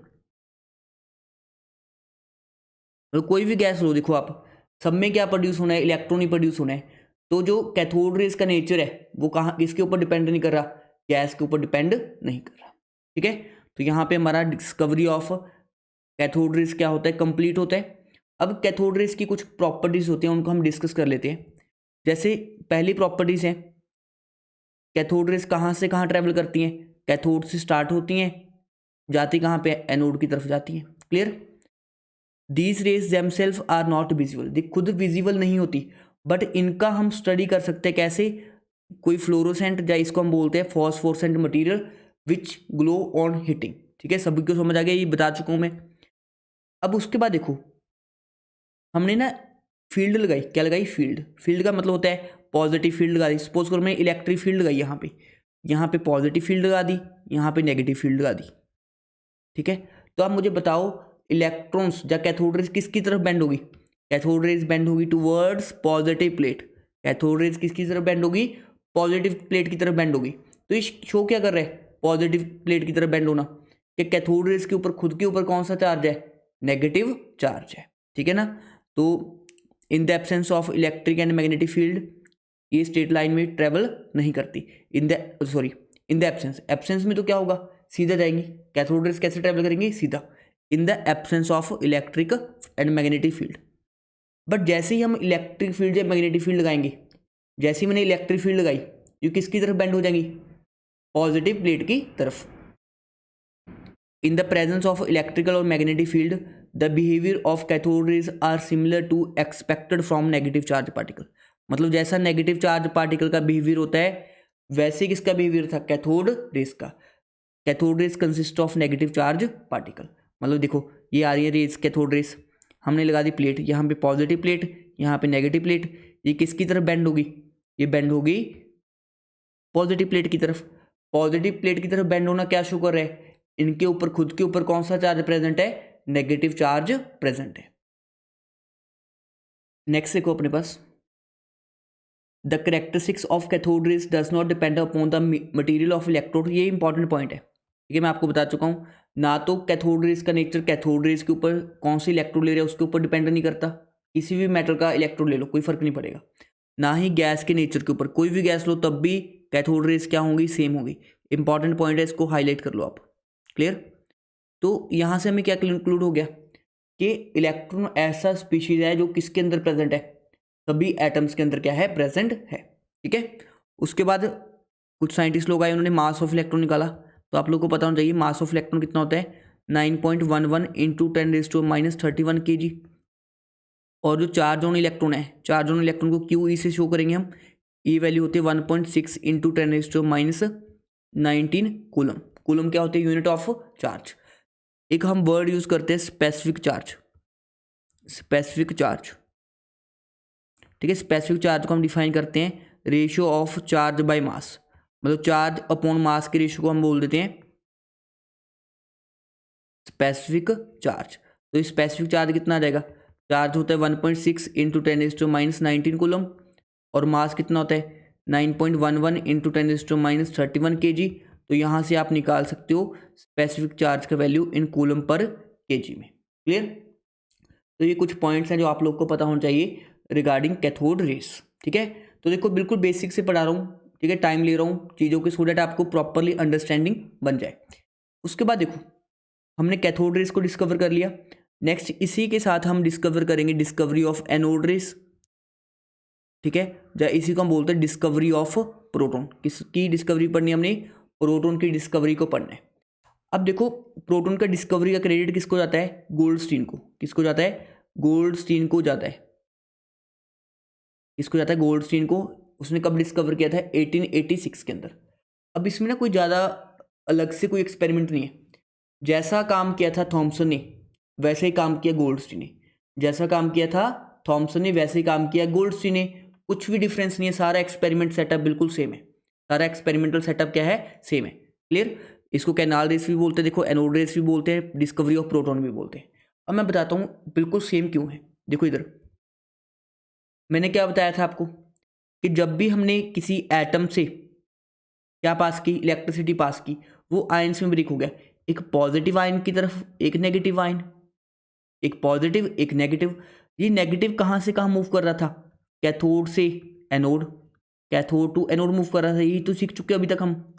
मतलब कोई भी gas लो, देखो आप सब में क्या प्रोड्यूस होना है, इलेक्ट्रॉन ही प्रोड्यूस होना है। तो जो कैथोड रेस का नेचर है वो कहाँ, किसके ऊपर डिपेंड नहीं कर रहा, गैस के ऊपर डिपेंड नहीं कर रहा, ठीक है। तो यहाँ पे हमारा डिस्कवरी ऑफ कैथोड रेस क्या होता है, कंप्लीट होता है। अब कैथोड रेस की कुछ प्रॉपर्टीज होती हैं, उनको हम डिस्कस कर लेते हैं। जैसे पहली प्रॉपर्टीज है, कैथोड रेस कहाँ से कहाँ ट्रेवल करती हैं, कैथोड से स्टार्ट होती हैं, जाती कहाँ पे, एनोड की तरफ जाती हैं। Clear. These rays themselves are not visible, देख खुद विजिबल नहीं होती, बट इनका हम स्टडी कर सकते हैं कैसे, कोई फ्लोरोसेंट या इसको हम बोलते हैं phosphorescent material which glow on heating, ठीक है। सभी को समझ आ गया, ये बता चुका हूँ मैं। अब उसके बाद देखो हमने ना फील्ड लगाई, क्या लगाई, फील्ड। फील्ड का मतलब होता है पॉजिटिव फील्ड लगा दी। सपोज करो मैं इलेक्ट्रिक फील्ड लगाई, यहाँ पे पॉजिटिव फील्ड लगा दी, यहाँ पे नेगेटिव फील्ड लगा दी, ठीक है। तो आप मुझे बताओ इलेक्ट्रॉन्स या कैथोड रेज किसकी तरफ बेंड होगी, कैथोड रेज बेंड होगी towards positive plate. Cathode rays किसकी तरफ बेंड होगी, पॉजिटिव प्लेट की तरफ बेंड होगी। तो ये शो क्या कर रहा है, पॉजिटिव प्लेट की तरफ बेंड होना, कि कैथोड रेज के ऊपर खुद के ऊपर कौन सा चार्ज है, नेगेटिव चार्ज है, ठीक है ना। तो in the absence of electric and magnetic field ये स्ट्रेट लाइन में ट्रेवल नहीं करती। इन द एब्सेंस में तो क्या होगा, सीधा जाएंगी। कैथोड रेज कैसे ट्रेवल करेंगी, सीधा, in the absence of electric and magnetic field. But जैसे ही हम इलेक्ट्रिक फील्ड या मैग्नेटिक फील्ड लगाएंगे, जैसे ही मैंने इलेक्ट्रिक फील्ड लगाई, ये किसकी तरफ बेंड हो जाएंगी, पॉजिटिव प्लेट की तरफ। In the presence of electrical और magnetic field the behaviour of cathode rays are similar to expected from negative charge particle. मतलब जैसा नेगेटिव चार्ज पार्टिकल का बिहेवियर होता है, वैसे किसका बिहेवियर था, कैथोड रेज का। Cathode rays consist of negative charge particle. मतलब देखो ये आ रही है रेज, कैथोड रेज, हमने लगा दी प्लेट, यहाँ पे पॉजिटिव प्लेट, यहाँ पे नेगेटिव प्लेट, ये किसकी तरफ बेंड होगी, ये बेंड होगी पॉजिटिव प्लेट की तरफ। पॉजिटिव प्लेट की तरफ बेंड होना क्या शो कर रहा है, इनके ऊपर खुद के ऊपर कौन सा चार्ज प्रेजेंट है, नेगेटिव चार्ज प्रेजेंट है। नेक्स्ट देखो अपने पास, the characteristics of cathode rays does not depend upon the material of electrode. ये इंपॉर्टेंट पॉइंट है, ठीक है। मैं आपको बता चुका हूँ, ना तो कैथोड रेज का नेचर कैथोड रेज के ऊपर कौन सी इलेक्ट्रोड ले रहे हैं उसके ऊपर डिपेंड नहीं करता, किसी भी मेटल का इलेक्ट्रोड ले लो कोई फर्क नहीं पड़ेगा। ना ही गैस के नेचर के ऊपर, कोई भी गैस लो तब भी कैथोड रेज क्या होंगी, सेम होगी। इंपॉर्टेंट पॉइंट है, इसको हाईलाइट कर लो आप। क्लियर। तो यहाँ से हमें क्या इंक्लूड हो गया, कि इलेक्ट्रॉन ऐसा स्पीशीज है जो किसके अंदर प्रेजेंट है, सभी एटम्स के अंदर क्या है, प्रेजेंट है। ठीक है, उसके बाद कुछ साइंटिस्ट लोग आए, उन्होंने मास ऑफ इलेक्ट्रॉन निकाला। तो आप लोग को पता होना चाहिए मास ऑफ इलेक्ट्रॉन कितना होता है, 9.11 इंटू 10⁻³ kg। और जो चार्ज ऑन इलेक्ट्रॉन है, चार्ज ऑन इलेक्ट्रॉन को क्यू ई से शो करेंगे हम, ई वैल्यू होती है 1.6 इंटू 10⁻19 कूलम। कूलम क्या होती है, यूनिट ऑफ चार्ज। एक हम वर्ड यूज करते हैं स्पेसिफिक चार्ज, स्पेसिफिक चार्ज। ठीक है, स्पेसिफिक चार्ज को हम डिफाइन करते हैं ratio of charge by mass, मतलब चार्ज अपॉन मास के रेशियो को हम बोल देते हैं स्पेसिफिक चार्ज। तो स्पेसिफिक चार्ज कितना आ जाएगा, चार्ज होता है 1.6 इंटू 10⁻19 कूलम, और मास कितना होता है 9.11 इंटू 10⁻31 kg। तो यहाँ से आप निकाल सकते हो स्पेसिफिक चार्ज का value in coulomb per kg में। क्लियर। तो ये कुछ पॉइंट्स हैं जो आप लोग को पता होना चाहिए रिगार्डिंग कैथोड रेस। ठीक है, तो देखो बिल्कुल बेसिक से पढ़ा रहा हूँ, ठीक है, टाइम ले रहा हूँ चीज़ों के, सो दैट आपको प्रॉपरली अंडरस्टैंडिंग बन जाए। उसके बाद देखो हमने कैथोड रेस को डिस्कवर कर लिया। नेक्स्ट इसी के साथ हम डिस्कवर करेंगे डिस्कवरी ऑफ एनोड रेस। ठीक है, या इसी को हम बोलते हैं डिस्कवरी ऑफ प्रोटॉन। किसकी डिस्कवरी पढ़नी है हमने, प्रोटॉन की डिस्कवरी को पढ़ना है। अब देखो प्रोटॉन का डिस्कवरी का क्रेडिट किसको जाता है, गोल्डस्टीन को। किसको जाता है, गोल्डस्टीन को जाता है। किसको जाता है, गोल्डस्टीन को। उसने कब डिस्कवर किया था, 1886 के अंदर। अब इसमें ना कोई ज़्यादा अलग से कोई एक्सपेरिमेंट नहीं है, जैसा काम किया था थॉमसन ने वैसे ही काम किया गोल्डस्टीन ने, जैसा काम किया था थॉमसन ने वैसे ही काम किया गोल्डस्टीन ने, कुछ भी डिफरेंस नहीं है, सारा एक्सपेरिमेंट सेटअप बिल्कुल सेम है, सारा एक्सपेरिमेंटल सेटअप क्या है, सेम है। क्लियर। इसको कैनाल रेस भी बोलते हैं, देखो एनोड रेस भी बोलते हैं, डिस्कवरी ऑफ प्रोटॉन भी बोलते हैं। अब मैं बताता हूँ बिल्कुल सेम क्यों है। देखो इधर मैंने क्या बताया था आपको कि जब भी हमने किसी एटम से क्या पास की, इलेक्ट्रिसिटी पास की, वो आयंस में ब्रेक हो गया, एक पॉजिटिव आयन की तरफ, एक नेगेटिव आयन, एक पॉजिटिव एक नेगेटिव। ये नेगेटिव कहाँ से कहाँ मूव कर रहा था, कैथोड से anode, cathode to anode move कर रहा था, यही तो सीख चुके अभी तक हम।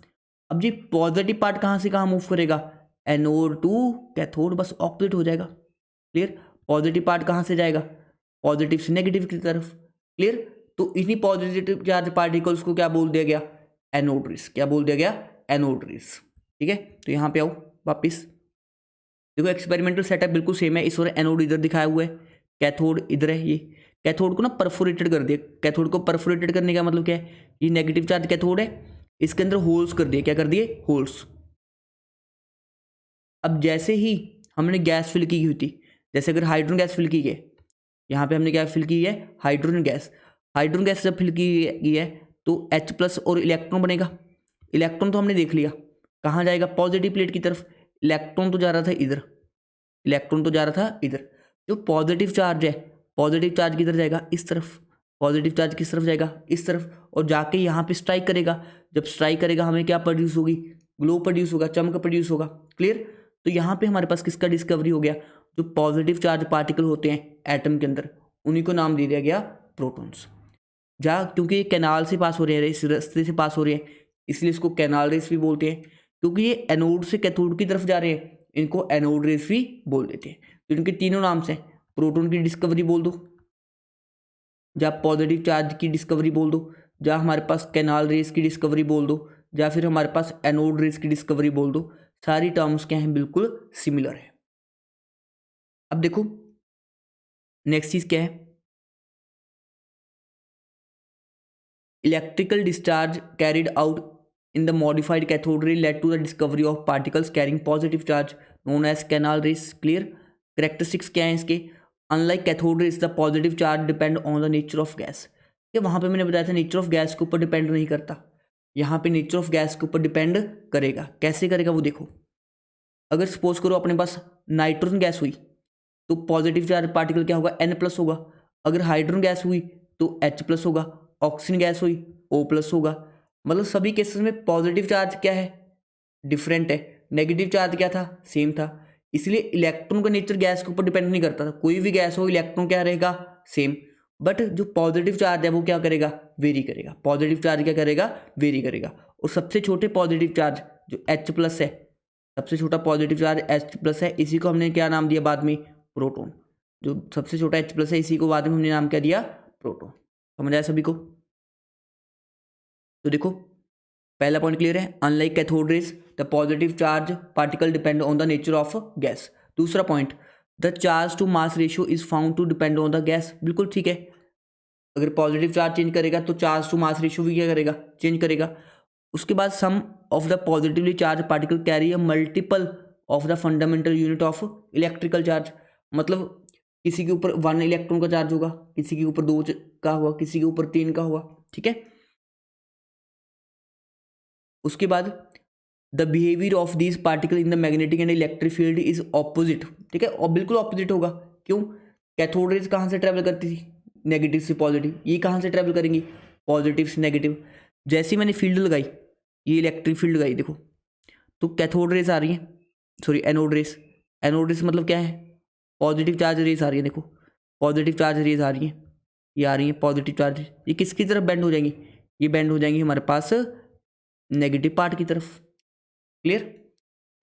अब जी पॉजिटिव पार्ट कहाँ से कहाँ मूव करेगा, एनोड टू कैथोड, बस ऑपोजिट हो जाएगा। क्लियर। पॉजिटिव पार्ट कहाँ से जाएगा, पॉजिटिव से नेगेटिव की तरफ। क्लियर। तो इन्हीं पॉजिटिव चार्ज पार्टिकल्स को क्या बोल दिया गया, एनोड रेस। क्या बोल दिया गया, एनोड रेस। ठीक है, तो यहाँ पे आओ वापिस, देखो एक्सपेरिमेंटल सेटअप बिल्कुल सेम है। इस और एनोड इधर दिखाया हुआ है, कैथोड इधर है। ये कैथोड को ना परफोरेटेड कर दिया। कैथोड को परफोरेटेड करने का मतलब क्या है, ये नेगेटिव चार्ज कैथोड है, इसके अंदर होल्स कर दिए। क्या कर दिए, होल्स। अब जैसे ही हमने गैस फिल की हुई थी, जैसे अगर हाइड्रोजन गैस फिल की है, यहाँ पे हमने क्या फिल की है, हाइड्रोजन गैस। हाइड्रोजन गैस जब फिल की है तो H+ और इलेक्ट्रॉन बनेगा। इलेक्ट्रॉन तो हमने देख लिया कहाँ जाएगा, पॉजिटिव प्लेट की तरफ। इलेक्ट्रॉन तो जा रहा था इधर, इलेक्ट्रॉन तो जा रहा था इधर। जो पॉजिटिव चार्ज है, पॉजिटिव चार्ज किधर जाएगा, इस तरफ। पॉजिटिव चार्ज किस तरफ जाएगा, इस तरफ, और जाके यहाँ पे स्ट्राइक करेगा। जब स्ट्राइक करेगा हमें क्या प्रोड्यूस होगी, ग्लो प्रोड्यूस होगा, चमक प्रोड्यूस होगा। क्लियर। तो यहाँ पे हमारे पास किसका डिस्कवरी हो गया, जो पॉजिटिव चार्ज पार्टिकल होते हैं एटम के अंदर, उन्हीं को नाम दे दिया गया प्रोटॉन्स। क्योंकि ये कैनाल से पास हो रहे हैं, इस रास्ते से पास हो रहे हैं, इसलिए इसको कैनाल रेस भी बोलते हैं। क्योंकि ये एनोड से कैथोड की तरफ जा रहे हैं, इनको एनोड रेस भी बोल देते हैं। तो इनके तीनों नाम से, प्रोटॉन की डिस्कवरी बोल दो, या पॉजिटिव चार्ज की डिस्कवरी बोल दो, या हमारे पास कैनाल रेस की डिस्कवरी बोल दो, या फिर हमारे पास एनोड रेस की डिस्कवरी बोल दो। सारी टर्म्स क्या हैं, बिल्कुल सिमिलर है। अब देखो नेक्स्ट चीज क्या है, electrical discharge carried out in the modified cathode ray led to the discovery of particles carrying positive charge known as canal rays. Clear. Characteristics क्या हैं इसके, unlike cathode rays the positive charge depend on the nature of gas. ये वहाँ पे मैंने बताया था nature of gas के ऊपर डिपेंड नहीं करता, यहाँ पे नेचर ऑफ गैस के ऊपर डिपेंड करेगा। कैसे करेगा वो देखो, अगर सपोज करो अपने पास नाइट्रोजन गैस हुई तो पॉजिटिव चार्ज पार्टिकल क्या होगा, N+ होगा। अगर हाइड्रोजन गैस हुई तो H+ होगा। ऑक्सीजन गैस हुई O+ होगा। मतलब सभी केसेस में पॉजिटिव चार्ज क्या है, डिफरेंट है, नेगेटिव चार्ज क्या था, सेम था। इसलिए इलेक्ट्रॉन का नेचर गैस के ऊपर डिपेंड नहीं करता था, कोई भी गैस हो इलेक्ट्रॉन क्या रहेगा, सेम। बट जो पॉजिटिव चार्ज है वो क्या करेगा, वेरी करेगा। पॉजिटिव चार्ज क्या करेगा, वेरी करेगा। और सबसे छोटे पॉजिटिव चार्ज जो H+ है, सबसे छोटा पॉजिटिव चार्ज H+ है, इसी को हमने क्या नाम दिया बाद में, प्रोटॉन। जो सबसे छोटा H+ है इसी को बाद में हमने नाम क्या दिया, प्रोटॉन। समझ आया सभी को? तो देखो पहला पॉइंट क्लियर है, unlike cathode rays the positive charge particle depend on the nature of gas. दूसरा point, the charge to mass ratio is found to depend on the gas. बिल्कुल ठीक है, अगर पॉजिटिव चार्ज चेंज करेगा तो charge to mass ratio भी क्या करेगा, चेंज करेगा। उसके बाद some of the positively charge particle carry a multiple of the fundamental unit of electrical charge. मतलब किसी के ऊपर 1 इलेक्ट्रॉन का चार्ज होगा, किसी के ऊपर 2 का हुआ, किसी के ऊपर 3 का हुआ, ठीक है। उसके बाद the behaviour of these particle in the magnetic and electric field is opposite, ठीक है, और बिल्कुल ऑपोजिट होगा। क्यों? कैथोड रेज कहाँ से ट्रैवल करती थी, नेगेटिव से पॉजिटिव, ये कहाँ से ट्रैवल करेंगी, पॉजिटिव से नेगेटिव। जैसे ही मैंने फील्ड लगाई, ये इलेक्ट्रिक फील्ड लगाई, देखो तो कैथोड रेज आ रही है, sorry anode rays. Anode rays मतलब क्या है, पॉजिटिव चार्ज रेज आ रही है। देखो पॉजिटिव चार्ज रेज आ रही है, ये आ रही है पॉजिटिव चार्ज, ये किसकी तरफ बेंड हो जाएंगी, ये बेंड हो जाएंगी हमारे पास नेगेटिव पार्ट की तरफ। क्लियर?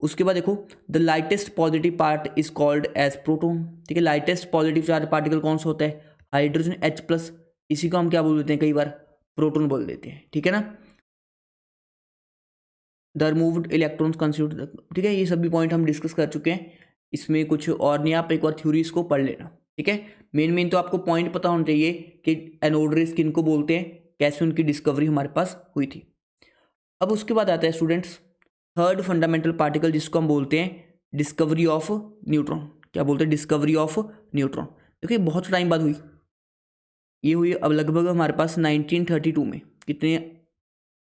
उसके बाद देखो the lightest positive part is called as proton, ठीक है। लाइटेस्ट पॉजिटिव चार्ज पार्टिकल कौन सा होता है, हाइड्रोजन H+, इसी को हम क्या बोल देते हैं, कई बार प्रोटॉन बोल देते हैं, ठीक है ना। द रिमूव्ड इलेक्ट्रॉन्स कंस्टिट्यूट, ठीक है, ये सभी पॉइंट हम डिस्कस कर चुके हैं, इसमें कुछ और नहीं, आप एक बार थ्योरीज को पढ़ लेना, ठीक है। मेन तो आपको पॉइंट पता होना चाहिए कि एनोड रेज किन को बोलते हैं, कैसे उनकी डिस्कवरी हमारे पास हुई थी। अब उसके बाद आता है स्टूडेंट्स थर्ड फंडामेंटल पार्टिकल, जिसको हम बोलते हैं डिस्कवरी ऑफ न्यूट्रॉन। क्या बोलते हैं, डिस्कवरी ऑफ न्यूट्रॉन। देखिए बहुत टाइम बाद हुई, ये हुई अब लगभग हमारे पास 1932 में। कितने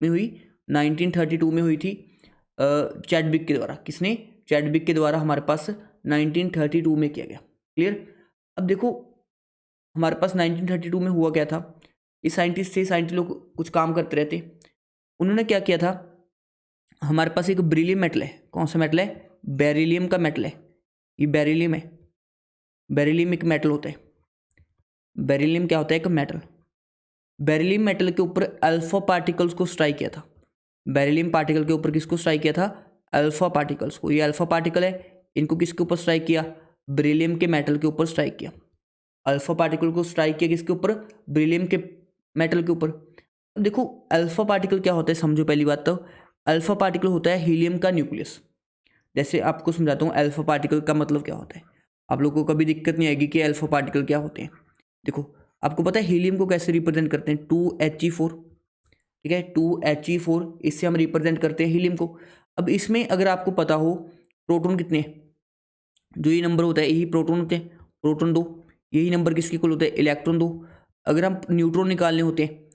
में हुई, 1932 में हुई थी, चैडविक के द्वारा। किसने, चैडविक के द्वारा हमारे पास 1932 में किया गया। क्लियर? अब देखो हमारे पास 1932 में हुआ क्या था, ये साइंटिस्ट लोग कुछ काम करते रहते, उन्होंने क्या किया था, हमारे पास एक बेरिलियम मेटल है, कौन सा मेटल है, बेरिलियम का मेटल है, ये बेरिलियम है, बेरिलियम एक मेटल होता है, बेरिलियम क्या होता है, एक मेटल। बेरिलियम मेटल के ऊपर अल्फा पार्टिकल्स को स्ट्राइक किया था, बेरिलियम पार्टिकल के ऊपर किसको स्ट्राइक किया था, अल्फा पार्टिकल्स को। ये अल्फा पार्टिकल है, इनको किसके ऊपर स्ट्राइक किया, बेरिलियम के मेटल के ऊपर स्ट्राइक किया। अल्फा पार्टिकल को स्ट्राइक किया किसके ऊपर, बेरिलियम के मेटल के ऊपर। अब देखो अल्फा पार्टिकल क्या होता है, समझो पहली बात तो, अल्फा पार्टिकल होता है हीलियम का न्यूक्लियस। जैसे आपको समझाता हूँ अल्फा पार्टिकल का मतलब क्या होता है, आप लोगों को कभी दिक्कत नहीं आएगी कि अल्फा पार्टिकल क्या होते हैं। देखो आपको पता है हीलियम को कैसे रिप्रेजेंट करते हैं, 2He4, ठीक है, 2He4, इससे हम रिप्रेजेंट करते हैं हीलियम को। अब इसमें अगर आपको पता हो प्रोटॉन कितने हैं, जो ये नंबर होता है यही प्रोटॉन होते हैं, प्रोटॉन 2, यही नंबर किसके इक्वल होता है, इलेक्ट्रॉन 2। अगर हम न्यूट्रॉन निकालने होते हैं,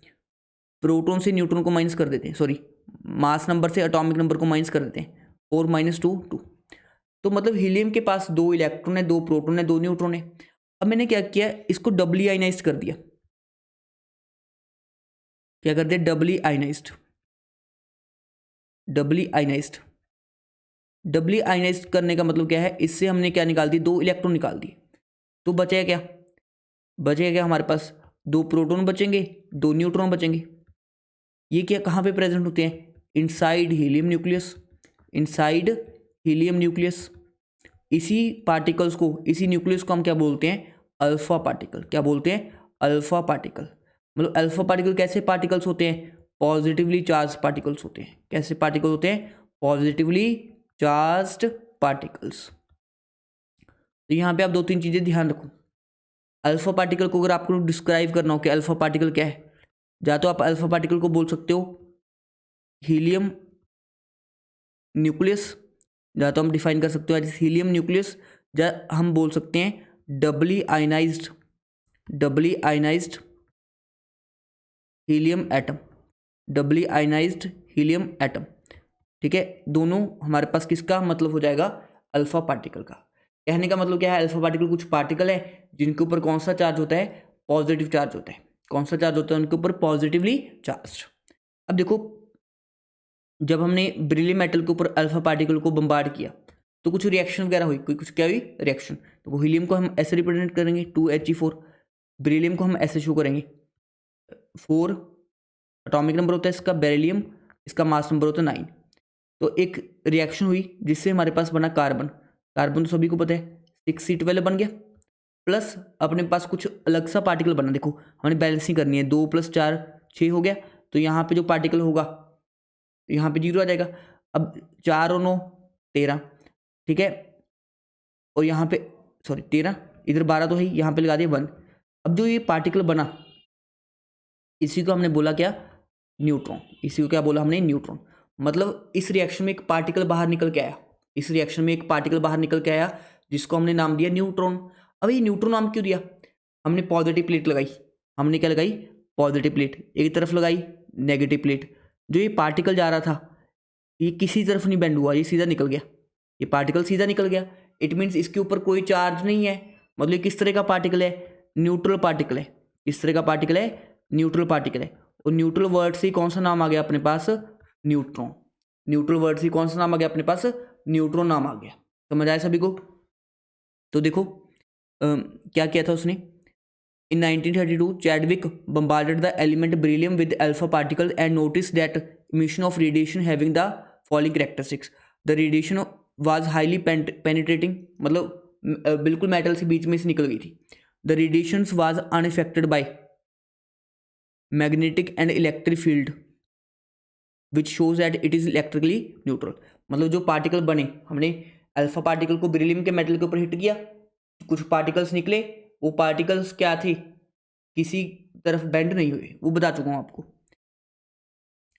प्रोटॉन से न्यूट्रॉन को माइनस कर देते हैं, सॉरी मास नंबर से एटॉमिक नंबर को माइनस कर देते हैं, 4 - 2 2। तो मतलब हीलियम के पास 2 इलेक्ट्रॉन है, 2 प्रोटॉन है, 2 न्यूट्रॉन है। अब मैंने क्या किया, इसको डबली आयनाइज्ड कर दिया। क्या कर दिया, डबली ionised, doubly ionised. Doubly ionised करने का मतलब क्या है, इससे हमने क्या निकाल दी, 2 इलेक्ट्रॉन निकाल दिए। तो बचेगा क्या, बचेगा क्या हमारे पास, 2 प्रोटॉन बचेंगे, 2 न्यूट्रॉन बचेंगे। ये क्या कहाँ पे प्रेजेंट होते हैं, inside helium nucleus, inside helium nucleus. इसी पार्टिकल्स को, इसी न्यूक्लियस को हम क्या बोलते हैं, अल्फा पार्टिकल। क्या बोलते हैं, अल्फा पार्टिकल। मतलब अल्फा पार्टिकल कैसे पार्टिकल्स होते हैं, पॉजिटिवली चार्ज पार्टिकल्स होते हैं। कैसे पार्टिकल होते हैं, पॉजिटिवली चार्ज्ड पार्टिकल्स। तो यहाँ पे आप 2-3 चीज़ें ध्यान रखो। अल्फा पार्टिकल को अगर आपको डिस्क्राइब करना हो कि अल्फा पार्टिकल क्या है, या तो आप अल्फा पार्टिकल को बोल सकते हो हीलियम न्यूक्लियस, या तो हम डिफाइन कर सकते हो एज हीलियम न्यूक्लियस, या हम बोल सकते हैं doubly ionised, doubly ionised helium atom, doubly ionised helium atom. ठीक है, दोनों हमारे पास किसका मतलब हो जाएगा, अल्फा पार्टिकल का। कहने का मतलब क्या है, अल्फा पार्टिकल कुछ पार्टिकल है जिनके ऊपर कौन सा चार्ज होता है, पॉजिटिव चार्ज होता है। कौन सा चार्ज होता है उनके ऊपर, पॉजिटिवली चार्ज। अब देखो जब हमने बेरिलियम मेटल के ऊपर अल्फा पार्टिकल को बम्बार्ड किया तो कुछ रिएक्शन वगैरह हुई, कोई कुछ क्या हुई, रिएक्शन। तो वो हीलियम को हम ऐसे रिप्रेजेंट करेंगे 2He4, बेरिलियम को हम ऐसे शो करेंगे 4 एटॉमिक नंबर होता है इसका, बेरिलियम इसका मास नंबर होता है 9। तो एक रिएक्शन हुई जिससे हमारे पास बना कार्बन। कार्बन तो सभी को पता है 6C12 बन गया, प्लस अपने पास कुछ अलग सा पार्टिकल बना। देखो हमने बैलेंसिंग करनी है, 2 + 4 6 हो गया, तो यहाँ पे जो पार्टिकल होगा यहाँ पे 0 आ जाएगा। अब 4 और 9 13, ठीक है, और यहाँ पे सॉरी 13, इधर 12 तो है, यहाँ पे लगा दिया 1। अब जो ये पार्टिकल बना इसी को हमने बोला क्या, न्यूट्रॉन। इसी को क्या बोला हमने, न्यूट्रॉन। मतलब इस रिएक्शन में एक पार्टिकल बाहर निकल के आया, इस रिएक्शन में एक पार्टिकल बाहर निकल के आया जिसको हमने नाम दिया न्यूट्रॉन। अब ये न्यूट्रॉन नाम क्यों दिया, हमने पॉजिटिव प्लेट लगाई, हमने क्या लगाई, पॉजिटिव प्लेट, एक तरफ लगाई नेगेटिव प्लेट। जो ये पार्टिकल जा रहा था ये किसी तरफ नहीं बेंड हुआ, ये सीधा निकल गया, ये पार्टिकल सीधा निकल गया। इट मीन्स इसके ऊपर कोई चार्ज नहीं है। मतलब किस तरह का पार्टिकल है, न्यूट्रल पार्टिकल है। इस तरह का पार्टिकल है, न्यूट्रल पार्टिकल है। और न्यूट्रल वर्ड से कौन सा नाम आ गया अपने पास, न्यूट्रॉन। न्यूट्रल वर्ड से कौन सा नाम आ गया अपने पास, न्यूट्रॉन नाम आ गया। समझ आया सभी को। तो देखो क्या किया था उसने, इन 1932 Chadwick bombarded the element beryllium with alpha particle and noticed that emission of radiation having the following characteristics. The radiation was highly penetrating, मतलब बिल्कुल मेटल से बीच में से निकल गई थी। The radiations was unaffected by magnetic and electric field which shows that it is electrically neutral। मतलब जो पार्टिकल बने, हमने अल्फा पार्टिकल को बेरिलियम के मेटल के ऊपर हिट किया, कुछ पार्टिकल्स निकले, वो पार्टिकल्स क्या थे, किसी तरफ बेंड नहीं हुए, वो बता चुका हूँ आपको।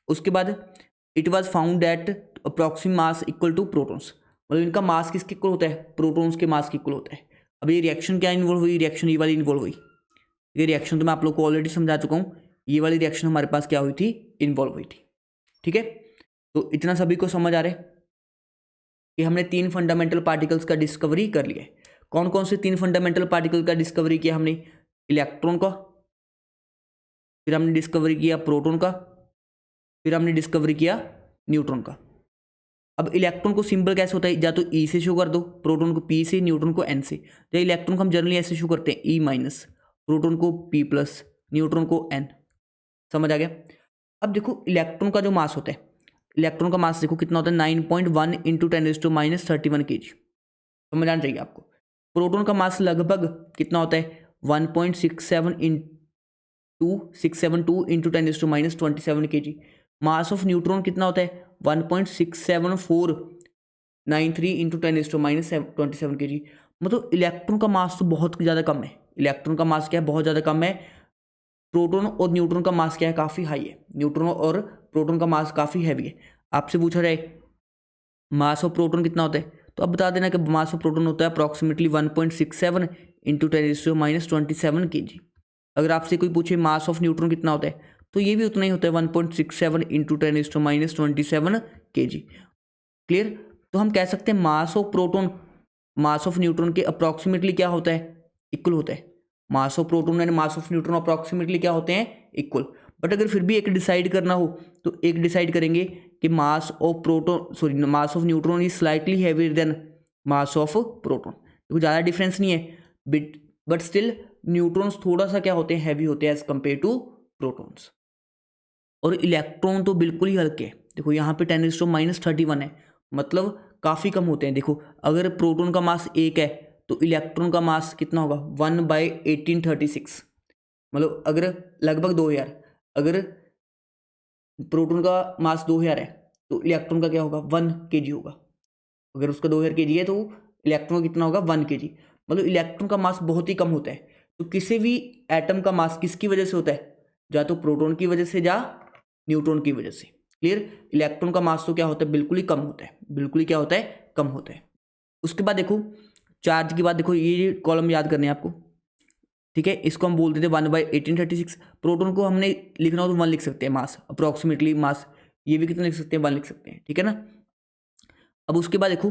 उसके बाद it was found that approximate mass equal to protons, मतलब इनका मास किसके इक्वल होता है, प्रोटॉन्स के मास के इक्वल होता है। अब ये रिएक्शन क्या इन्वॉल्व हुई, रिएक्शन ये वाली इन्वॉल्व हुई। ये रिएक्शन तो मैं आप लोग को ऑलरेडी समझा चुका हूँ, ये वाली रिएक्शन हमारे पास क्या हुई थी, इन्वॉल्व हुई थी। ठीक है, तो इतना सभी को समझ आ रहा है कि हमने 3 फंडामेंटल पार्टिकल्स का डिस्कवरी कर लिया है। कौन कौन से 3 फंडामेंटल पार्टिकल का डिस्कवरी किया हमने, इलेक्ट्रॉन का, फिर हमने डिस्कवरी किया प्रोटॉन का, फिर हमने डिस्कवरी किया न्यूट्रॉन का। अब इलेक्ट्रॉन को सिंबल कैसे होता है, या तो ई से शो कर दो, प्रोटॉन को पी से, न्यूट्रॉन को एन से। या इलेक्ट्रॉन को हम जनरली ऐसे शो करते हैं ई माइनस, प्रोटॉन को पी प्लस, न्यूट्रॉन को एन। समझ आ गया। अब देखो इलेक्ट्रॉन का जो मास होता है, इलेक्ट्रॉन का मास देखो कितना होता है, 9.1 × 10⁻³ kg। समझ आना चाहिए आपको। प्रोटॉन का मास लगभग कितना होता है, 1.672 × 10⁻27 kg। मास ऑफ न्यूट्रॉन कितना होता है, 1.67493 × 10⁻27 kg। मतलब इलेक्ट्रॉन का मास तो बहुत ज़्यादा कम है। इलेक्ट्रॉन का मास क्या है, बहुत ज़्यादा कम है। प्रोटॉन और न्यूट्रॉन का मास क्या है, काफ़ी हाई है। न्यूट्रॉन और प्रोटॉन का मास काफ़ी हैवी है। आपसे पूछा जाए मास ऑफ प्रोटॉन कितना होता है, तो अब बता देना कि मास ऑफ प्रोटॉन होता है अप्रॉक्सीमेटली 1.67 × 10⁻27 kg। अगर आपसे कोई पूछे मास ऑफ न्यूट्रॉन कितना होता है, तो ये भी उतना ही होता है, 1.67 × 10⁻27 kg। क्लियर। तो हम कह सकते हैं mass of proton mass of neutron के अप्रॉक्सीमेटली क्या होता है, इक्वल होता है। Mass of proton and mass of neutron approximately क्या होते हैं, इक्वल। बट अगर फिर भी एक डिसाइड करना हो तो एक डिसाइड करेंगे कि mass of neutron is slightly heavier then mass of proton. देखो ज़्यादा डिफरेंस नहीं है, बट स्टिल न्यूट्रॉन्स थोड़ा सा क्या होते हैं, हैवी होते हैं एज कंपेयर टू प्रोटॉन्स। और इलेक्ट्रॉन तो बिल्कुल ही हल्के हैं। देखो यहाँ पे 10⁻31 है, मतलब काफ़ी कम होते हैं। देखो अगर प्रोटॉन का मास 1 है तो इलेक्ट्रॉन का मास कितना होगा, 1/1836, मतलब अगर लगभग 2000। अगर प्रोटॉन का मास 2000 है तो इलेक्ट्रॉन का क्या होगा, 1 kg होगा। अगर उसका 2000 kg है तो इलेक्ट्रॉन का कितना होगा, 1 kg। मतलब इलेक्ट्रॉन का मास बहुत ही कम होता है। तो किसी भी एटम का मास किसकी वजह से होता है, या तो प्रोटॉन की वजह से या न्यूट्रॉन की वजह से। क्लियर। इलेक्ट्रॉन का मास तो क्या होता है, बिल्कुल ही कम होता है, बिल्कुल ही क्या होता है, कम होता है। उसके बाद देखो चार्ज की बात, देखो ये कॉलम याद करने हैं आपको, ठीक है। इसको हम बोल देते हैं 1/1836। प्रोटॉन को हमने लिखना हो तो 1 लिख सकते हैं, मास अप्रॉक्सीमेटली मास, ये भी कितना लिख सकते हैं, 1 लिख सकते हैं, ठीक है ना। अब उसके बाद देखो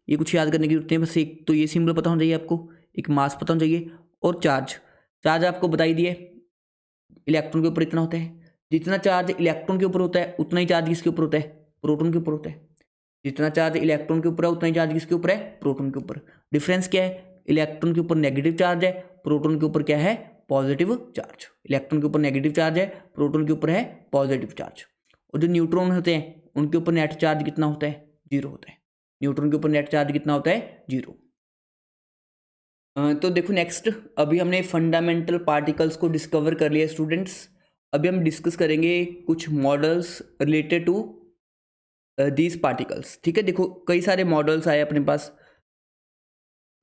ये कुछ याद करने की जरूरत है, बस एक तो ये सिंबल पता होना चाहिए आपको, एक मास पता होना चाहिए, और चार्ज आपको बताई दिए इलेक्ट्रॉन के ऊपर इतना होता है। जितना चार्ज इलेक्ट्रॉन के ऊपर होता है उतना ही चार्ज किसके ऊपर होता है, प्रोटॉन के ऊपर होता है। जितना चार्ज इलेक्ट्रॉन के ऊपर है उतना ही चार्ज किसके ऊपर है, प्रोटॉन के ऊपर। डिफरेंस क्या है, इलेक्ट्रॉन के ऊपर नेगेटिव चार्ज है, प्रोटॉन के ऊपर क्या है, पॉजिटिव चार्ज। इलेक्ट्रॉन के ऊपर नेगेटिव चार्ज है, प्रोटॉन के ऊपर है पॉजिटिव चार्ज। और जो न्यूट्रॉन होते हैं उनके ऊपर नेट चार्ज कितना होता है, 0 होता है। न्यूट्रॉन के ऊपर नेट चार्ज कितना होता है, 0। तो देखो नेक्स्ट, अभी हमने फंडामेंटल पार्टिकल्स को डिस्कवर कर लिया स्टूडेंट्स। अभी हम डिस्कस करेंगे कुछ models related to these particles. ठीक है, देखो कई सारे मॉडल्स आए अपने पास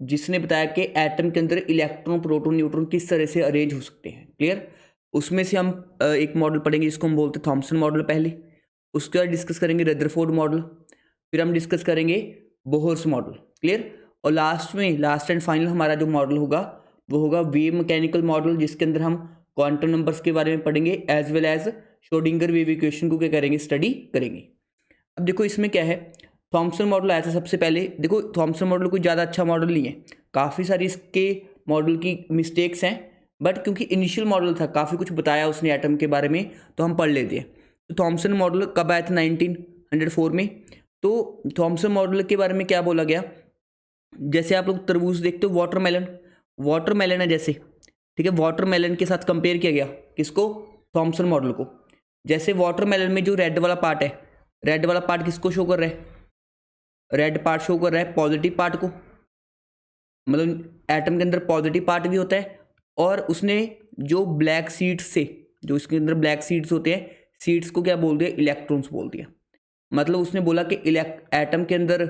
जिसने बताया कि एटम के अंदर इलेक्ट्रॉन प्रोटॉन न्यूट्रॉन किस तरह से अरेंज हो सकते हैं। क्लियर। उसमें से हम एक मॉडल पढ़ेंगे जिसको हम बोलते हैं थॉमसन मॉडल पहले, उसके बाद डिस्कस करेंगे रदरफोर्ड मॉडल, फिर हम डिस्कस करेंगे बोहर्स मॉडल। क्लियर। और लास्ट में, लास्ट एंड फाइनल हमारा जो मॉडल होगा वो होगा वेव मैकेनिकल मॉडल, जिसके अंदर हम क्वांटम नंबर्स के बारे में पढ़ेंगे as well as Schrodinger wave equation को क्या करेंगे, स्टडी करेंगे। अब देखो इसमें क्या है, थॉमसन मॉडल आया था सबसे पहले। देखो थॉमसन मॉडल कोई ज़्यादा अच्छा मॉडल नहीं है, काफ़ी सारी इसके मॉडल की मिस्टेक्स हैं, बट क्योंकि इनिशियल मॉडल था, काफ़ी कुछ बताया उसने एटम के बारे में, तो हम पढ़ लेते हैं। तो थॉमसन मॉडल कब आया था, 1904 में। तो थॉमसन मॉडल के बारे में क्या बोला गया, जैसे आप लोग तरबूज देखते हो, वाटरमेलन, वाटरमेलन है जैसे, ठीक है, वाटरमेलन के साथ कंपेयर किया गया किसको, थॉमसन मॉडल को। जैसे वाटरमेलन में जो रेड वाला पार्ट है, रेड वाला पार्ट किसको शो कर रहा है, रेड पार्ट शो कर रहा है पॉजिटिव पार्ट को, मतलब एटम के अंदर पॉजिटिव पार्ट भी होता है। और उसने जो ब्लैक सीड्स से, जो इसके अंदर ब्लैक सीड्स होते हैं, सीड्स को क्या बोल दिया, इलेक्ट्रॉन्स बोल दिया। मतलब उसने बोला कि एटम के अंदर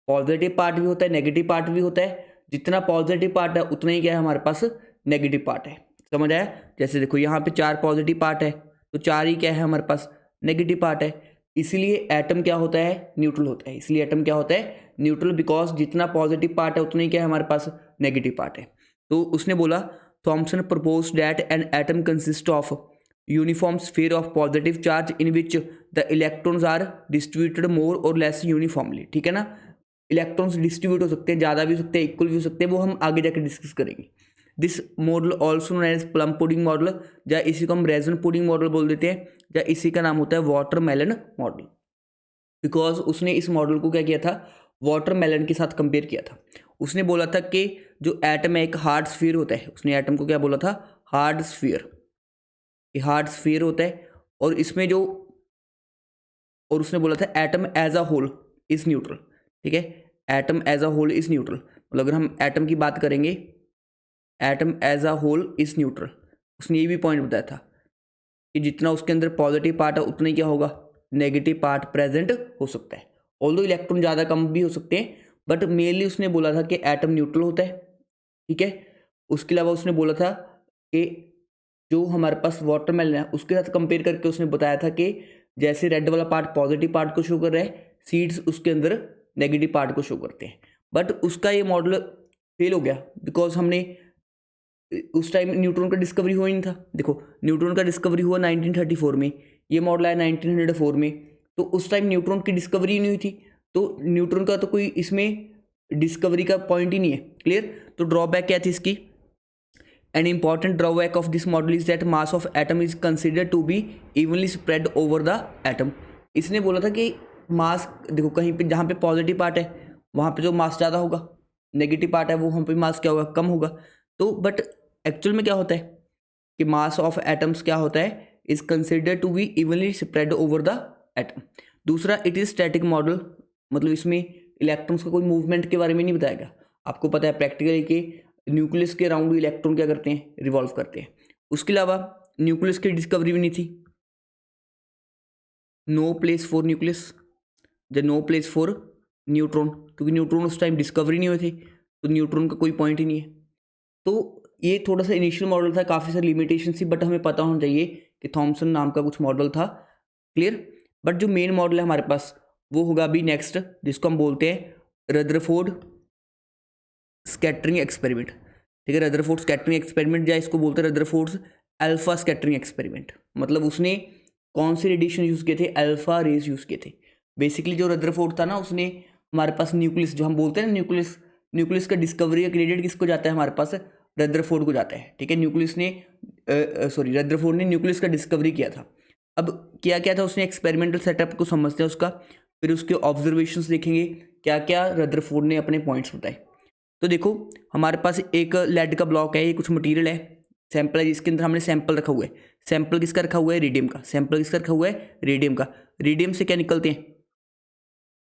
पॉजिटिव पार्ट भी होता है, नेगेटिव पार्ट भी होता है, जितना पॉजिटिव पार्ट है उतना ही क्या है हमारे पास नेगेटिव पार्ट है। समझ आया। जैसे देखो यहाँ पे 4 पॉजिटिव पार्ट है, तो 4 ही क्या है हमारे पास नेगेटिव पार्ट है। इसीलिए एटम क्या होता है, न्यूट्रल होता है। इसलिए एटम क्या होता है, न्यूट्रल, बिकॉज जितना पॉजिटिव पार्ट है उतना ही क्या है हमारे पास नेगेटिव पार्ट है। तो उसने बोला, Thomson propose that an atom consist of uniform sphere of positive charge in which the electrons are distributed more or less uniformly. ठीक है ना, इलेक्ट्रॉन्स डिस्ट्रीब्यूट हो सकते हैं, ज़्यादा भी हो सकते हैं, इक्वल भी हो सकते हैं, वो हम आगे जाकर डिस्कस करेंगे। This model also known as plum pudding model, या इसी को हम रेजन पुडिंग मॉडल बोल देते हैं, या इसी का नाम होता है वाटरमेलन मॉडल, बिकॉज उसने इस मॉडल को क्या किया था, वाटरमेलन के साथ कंपेयर किया था। उसने बोला था कि जो एटम है एक हार्ड स्फीयर होता है, उसने एटम को क्या बोला था, हार्ड स्फीयर, ये हार्ड स्फीयर होता है। और इसमें जो, और उसने बोला था atom as a whole is neutral. ठीक है, atom as a whole is neutral, मतलब अगर हम एटम की बात करेंगे, atom as a whole is neutral. उसने ये भी पॉइंट बताया था कि जितना उसके अंदर पॉजिटिव पार्ट है उतना ही क्या होगा, नेगेटिव पार्ट प्रेजेंट हो सकता है। ऑल्दो इलेक्ट्रॉन ज़्यादा कम भी हो सकते हैं, बट मेनली उसने बोला था कि एटम न्यूट्रल होता है। ठीक है, उसके अलावा उसने बोला था कि जो हमारे पास वाटरमेलन है उसके साथ कंपेयर करके उसने बताया था कि जैसे रेड वाला पार्ट पॉजिटिव पार्ट को शो कर रहा है, सीड्स उसके अंदर नेगेटिव पार्ट को शो करते हैं। बट उसका ये मॉडल फेल हो गया, बिकॉज हमने उस टाइम न्यूट्रॉन का डिस्कवरी हुआ ही नहीं था। देखो न्यूट्रॉन का डिस्कवरी हुआ 1934 में, ये मॉडल आया 1904 में, तो उस टाइम न्यूट्रॉन की डिस्कवरी नहीं हुई थी, तो न्यूट्रॉन का तो कोई इसमें डिस्कवरी का पॉइंट ही नहीं है। क्लियर। तो ड्रॉबैक क्या थी इसकी, An important drawback of this model is that mass of atom is considered to be evenly spread over the atom। इसने बोला था कि मास, देखो कहीं पे जहाँ पे पॉजिटिव पार्ट है वहाँ पे जो मास ज़्यादा होगा, नेगेटिव पार्ट है वो वहाँ पे मास क्या होगा, कम होगा। तो बट एक्चुअल में क्या होता है कि मास ऑफ एटम्स क्या होता है, is considered to be evenly spread over the atom. दूसरा, इट इज़ स्टैटिक मॉडल, मतलब इसमें इलेक्ट्रॉन्स का कोई मूवमेंट के बारे में नहीं बताएगा। आपको पता है प्रैक्टिकली कि न्यूक्लियस के अराउंड इलेक्ट्रॉन क्या करते हैं, रिवॉल्व करते हैं। उसके अलावा न्यूक्लियस की डिस्कवरी भी नहीं थी, no place for nucleus, the no place for neutron, क्योंकि न्यूट्रॉन उस टाइम डिस्कवरी नहीं हुए थे, तो न्यूट्रॉन का कोई पॉइंट ही नहीं है। तो ये थोड़ा सा इनिशियल मॉडल था, काफ़ी सारी लिमिटेशन थी, बट हमें पता होना चाहिए कि थॉमसन नाम का कुछ मॉडल था। क्लियर। बट जो मेन मॉडल है हमारे पास वो होगा अभी नेक्स्ट, जिसको हम बोलते हैं रदरफोर्ड स्कैटरिंग एक्सपेरिमेंट। ठीक है, रदरफोर्ड स्कैटरिंग एक्सपेरिमेंट, या इसको बोलते हैं रदरफोर्ड्स अल्फा स्कैटरिंग एक्सपेरिमेंट। मतलब उसने कौन से रेडिएशन यूज़ किए थे, अल्फा रेज यूज़ किए थे। बेसिकली जो रदरफोर्ड था ना, उसने हमारे पास न्यूक्लियस, जो हम बोलते हैं ना न्यूक्लियस, न्यूक्लियस का डिस्कवरी का क्रेडिट किसको जाता है, हमारे पास रदरफोर्ड को जाता है। ठीक है, न्यूक्लियस ने रदरफोर्ड ने न्यूक्लियस का डिस्कवरी किया था। अब क्या क्या था, उसने एक्सपेरिमेंटल सेटअप को समझते हैं उसका, फिर उसके ऑब्जर्वेशंस देखेंगे, क्या क्या रदरफोर्ड ने अपने पॉइंट्स बताए। तो देखो हमारे पास एक लेड का ब्लॉक है, ये कुछ मटेरियल है, सैंपल है, जिसके अंदर हमने सैंपल रखा हुआ है। सैंपल किसका रखा हुआ है, रेडियम का। सैंपल किसका रखा हुआ है, रेडियम का। रेडियम से क्या निकलते हैं,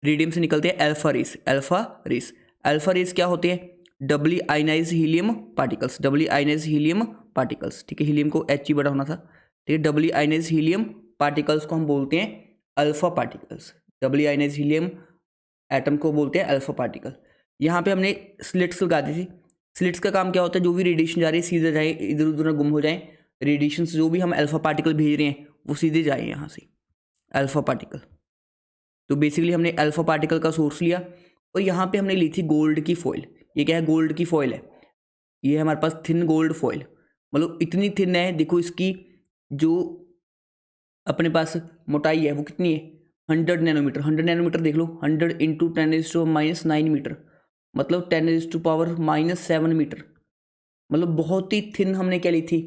रेडियम से निकलते हैं alpha rays. Alpha rays, alpha rays क्या होते हैं, doubly ionise helium particles, doubly ionise helium particles, ठीक है, हीलियम को एच ही बड़ा होना था, ठीक है। डबली आयनाइज हीलियम पार्टिकल्स को हम बोलते हैं alpha particles, doubly ionise helium atom को बोलते हैं अल्फा पार्टिकल। यहाँ पे हमने स्लिट्स लगा दी थी। स्लिट्स का काम क्या होता है, जो भी रेडिएशन जा रही है सीधे जाए, इधर उधर ना गुम हो जाए, रेडिएशन जो भी हम अल्फा पार्टिकल भेज रहे हैं वो सीधे जाए यहाँ से, अल्फा पार्टिकल। तो बेसिकली हमने अल्फा पार्टिकल का सोर्स लिया और यहाँ पे हमने ली थी गोल्ड की फॉइल। ये क्या है, गोल्ड की फॉइल है, ये है हमारे पास थिन गोल्ड फॉइल, मतलब इतनी थिन है, देखो इसकी जो अपने पास मोटाई है वो कितनी है, 100 नैनोमीटर। 100 नैनोमीटर देख लो, 100 इंटू 10⁻⁻9 मीटर, मतलब 10⁻⁻7 मीटर, मतलब बहुत ही थिन हमने क्या ली थी,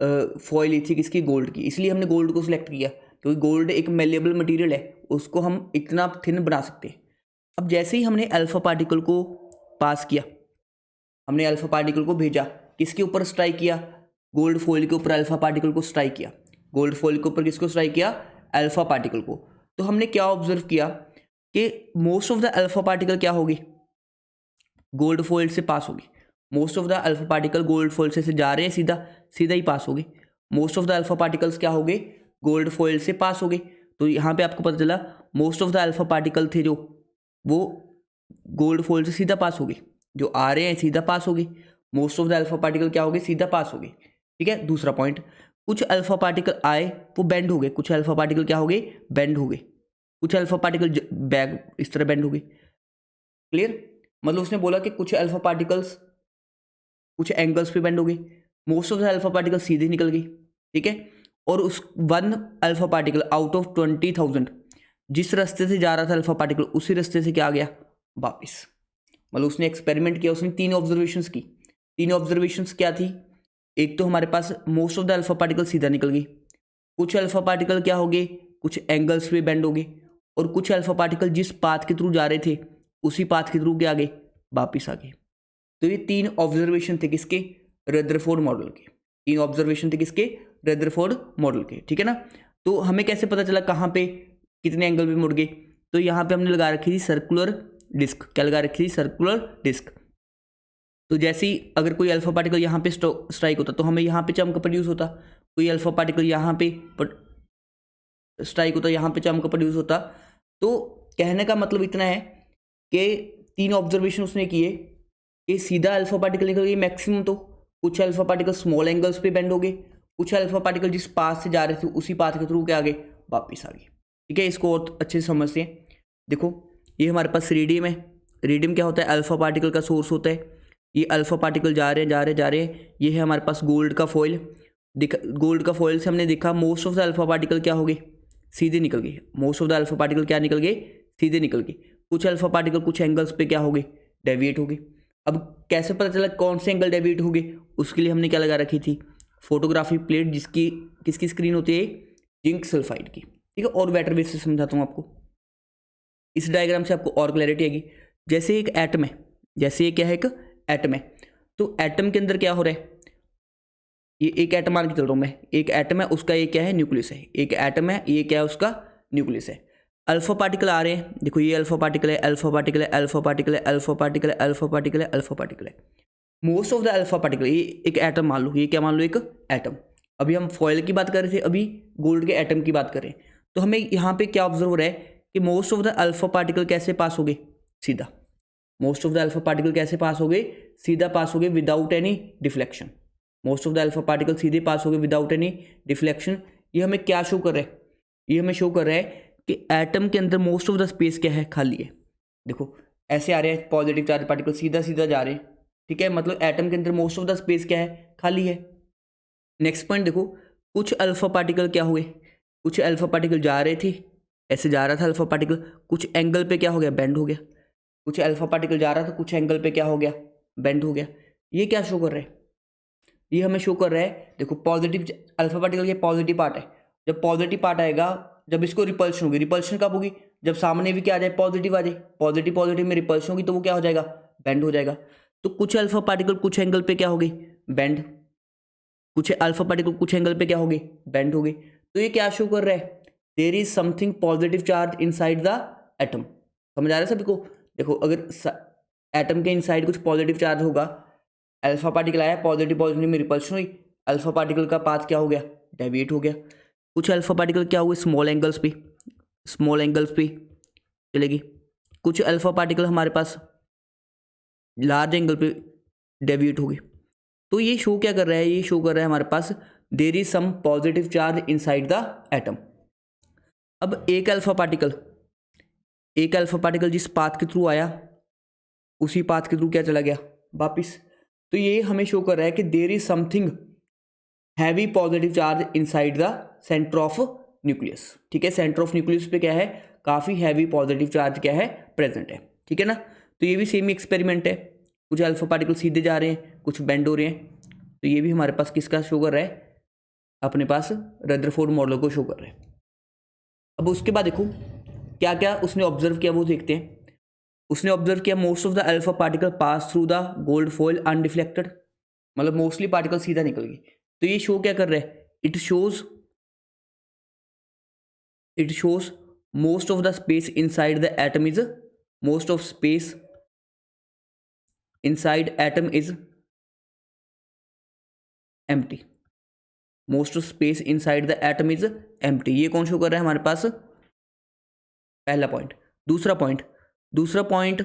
फॉइल ली थी किसकी, गोल्ड की। इसलिए हमने गोल्ड को सिलेक्ट किया क्योंकि गोल्ड एक मेलेबल मटेरियल है, उसको हम इतना थिन बना सकते हैं। अब जैसे ही हमने अल्फा पार्टिकल को पास किया, हमने अल्फा पार्टिकल को भेजा, किसके ऊपर स्ट्राइक किया, गोल्ड फॉइल के ऊपर अल्फा पार्टिकल को स्ट्राइक किया, गोल्ड फॉइल के ऊपर किसको स्ट्राइक किया, अल्फा पार्टिकल को। तो हमने क्या ऑब्जर्व किया कि most of the alpha particle क्या होगी, गोल्ड फॉइल से पास होगी। Most of the alpha particle gold foil से जा रहे हैं, सीधा सीधा ही पास होगी। Most of the alpha particles क्या हो गए, गोल्ड फॉइल से पास हो गए। तो यहाँ पे आपको पता चला most of the alpha particle थे जो, वो गोल्ड फॉइल से सीधा पास हो गए, जो आ रहे हैं सीधा पास हो गए। Most of the alpha particle क्या हो गए, सीधा पास हो गए, ठीक है। दूसरा पॉइंट, कुछ अल्फा पार्टिकल आए वो बेंड हो गए, कुछ अल्फा पार्टिकल क्या हो गए, बेंड हो गए, कुछ अल्फा पार्टिकल बैग इस तरह बेंड हो गए। क्लियर, मतलब उसने बोला कि कुछ अल्फा पार्टिकल्स कुछ एंगल्स पे बेंड हो गई, most of the alpha particle सीधे निकल गई, ठीक है। और उस one alpha particle out of 20,000 जिस रास्ते से जा रहा था अल्फा पार्टिकल, उसी रास्ते से क्या आ गया वापस। मतलब उसने एक्सपेरिमेंट किया, उसने 3 ऑब्जर्वेशंस की। 3 ऑब्जर्वेशंस क्या थी, एक तो हमारे पास most of the alpha particle सीधा निकल गई, कुछ अल्फा पार्टिकल क्या हो गए, कुछ एंगल्स पे बेंड हो गए, और कुछ अल्फा पार्टिकल जिस पाथ के थ्रू जा रहे थे उसी पाथ के थ्रू क्या आ गए, वापिस आ गए। तो ये 3 ऑब्जर्वेशन थे किसके, रदरफोर्ड मॉडल के। 3 ऑब्जर्वेशन थे किसके, रदरफोर्ड मॉडल के, ठीक है ना। तो हमें कैसे पता चला कहाँ पे कितने एंगल पे मुड़ गए, तो यहाँ पे हमने लगा रखी थी सर्कुलर डिस्क। क्या लगा रखी थी, सर्कुलर डिस्क। तो जैसे ही अगर कोई अल्फा पार्टिकल यहाँ पे स्ट्राइक होता तो हमें यहाँ पे चमक प्रोड्यूस होता, कोई अल्फा पार्टिकल यहाँ पे स्ट्राइक होता, यहाँ पे चमक प्रोड्यूस होता। तो कहने का मतलब इतना है कि 3 ऑब्जर्वेशन उसने किए कि सीधा अल्फा पार्टिकल निकल गई मैक्सिमम, तो कुछ अल्फा पार्टिकल स्मॉल एंगल्स पे बेंड हो गए, कुछ अल्फा पार्टिकल जिस पाथ से जा रहे थे उसी पाथ के थ्रू क्या आ गए, वापिस आ गए, ठीक है। इसको और अच्छे से समझते हैं। देखो ये हमारे पास रेडियम है, रेडियम क्या होता है, अल्फा पार्टिकल का सोर्स होता है। ये अल्फा पार्टिकल जा रहे हैं जा रहे हैं जा रहे हैं, ये है हमारे पास गोल्ड का फॉइल। गोल्ड का फॉइल से हमने देखा most of the alpha particle क्या हो गए, सीधे निकल गए। Most of the alpha particle क्या निकल गए, सीधे निकल गए। कुछ अल्फा पार्टिकल कुछ एंगल्स पे क्या हो गए, डेविएट हो गए। अब कैसे पता चला कौन से एंगल डेविएट हो गए, उसके लिए हमने क्या लगा रखी थी, फोटोग्राफी प्लेट, जिसकी किसकी स्क्रीन होती है, जिंक सल्फाइड की, ठीक है। और बेटर वे से समझाता हूँ आपको, इस डायग्राम से आपको और क्लैरिटी आएगी। जैसे एक एटम है, जैसे ये क्या है, एक एटम है, तो एटम के अंदर क्या हो रहा है, ये एक एटम मान के चल रहा हूँ मैं, एक एटम है, उसका ये क्या है, न्यूक्लियस है। एक एटम है, ये क्या है, उसका न्यूक्लियस है। अल्फा पार्टिकल आ रहे हैं, देखो ये अल्फा पार्टिकल है, अल्फा पार्टिकल है, अल्फा पार्टिकल है, अल्फा पार्टिकल है, अल्फा पार्टिकल है, अल्फा पार्टिकल है। Most of the alpha particle, ये एक एटम मान लो, ये क्या मान लो, एक एटम। अभी हम फॉइल की बात कर रहे थे, अभी गोल्ड के एटम की बात कर रहे हैं। तो हमें यहाँ पे क्या ऑब्जर्व हो रहा है कि most of the alpha particle कैसे पास हो गए, सीधा। Most of the alpha particle कैसे पास हो गए, सीधा पास हो गए, without any deflection. Most of the alpha particle सीधे पास हो गए विदाउट एनी डिफ्लेक्शन। ये हमें क्या शो कर रहा है, ये हमें शो कर रहा है कि एटम के अंदर मोस्ट ऑफ द स्पेस क्या है, खाली है। देखो ऐसे आ रहे हैं पॉजिटिव चार्ज पार्टिकल, सीधा सीधा जा रहे हैं, ठीक है। मतलब एटम के अंदर मोस्ट ऑफ द स्पेस क्या है, खाली है। नेक्स्ट पॉइंट देखो, कुछ अल्फा पार्टिकल क्या हुए, कुछ अल्फा पार्टिकल जा रहे थे, ऐसे जा रहा था अल्फा पार्टिकल, कुछ एंगल पे क्या हो गया, बेंड हो गया। कुछ अल्फा पार्टिकल जा रहा था, कुछ एंगल पे क्या हो गया, बेंड हो गया। ये क्या शो कर रहा है, ये हमें शो कर रहा है, देखो पॉजिटिव अल्फा पार्टिकल ये पॉजिटिव पार्ट है। जब पॉजिटिव पार्ट आएगा, जब इसको रिपल्शन होगी, रिपल्शन कब होगी, जब सामने भी क्या आ जाए, पॉजिटिव आ जाए। पॉजिटिव पॉजिटिव में रिपल्शन होगी तो वो क्या हो जाएगा, बेंड हो जाएगा। तो कुछ अल्फा पार्टिकल कुछ एंगल पे क्या हो गई, बेंड। कुछ अल्फा पार्टिकल कुछ एंगल पे क्या हो गई, बेंड हो गई। तो ये क्या शो कर रहा है, there is something positive charge inside the atom. समझ आ रहा है सभी को। देखो अगर एटम के इनसाइड कुछ पॉजिटिव चार्ज होगा, अल्फा पार्टिकल आया, पॉजिटिव पॉजिटिव में रिपल्शन हुई, अल्फा पार्टिकल का पाथ क्या हो गया, डेविएट हो गया। कुछ अल्फा पार्टिकल क्या हुए, स्मॉल एंगल्स पे चलेगी, कुछ अल्फा पार्टिकल हमारे पास लार्ज एंगल पे डेविएट हो गई। तो ये शो क्या कर रहा है, ये शो कर रहा है हमारे पास there is some positive charge inside the atom. अब एक अल्फा पार्टिकल जिस पाथ के थ्रू आया उसी पाथ के थ्रू क्या चला गया वापिस। तो ये हमें शो कर रहा है कि there is something heavy positive charge inside the centre of nucleus. ठीक है, सेंटर ऑफ न्यूक्लियस पे क्या है, काफ़ी हैवी पॉजिटिव चार्ज क्या है, प्रेजेंट है। ठीक है ना, तो ये भी सेम एक्सपेरिमेंट है, कुछ अल्फा पार्टिकल सीधे जा रहे हैं, कुछ बेंड हो रहे हैं। तो ये भी हमारे पास किसका शो कर रहा है, अपने पास रदरफोर्ड मॉडल को शो कर रहा है। अब उसके बाद देखो क्या क्या उसने ऑब्जर्व किया, वो देखते हैं। उसने ऑब्जर्व किया most of the alpha particle pass through the gold foil undeflected, मतलब मोस्टली पार्टिकल सीधा निकल गई। तो ये शो क्या कर रहा है, it shows most of the space inside the atom is most of space inside atom is empty, most of space inside the atom is empty. ये कौन शो कर रहा है हमारे पास, पहला पॉइंट। दूसरा point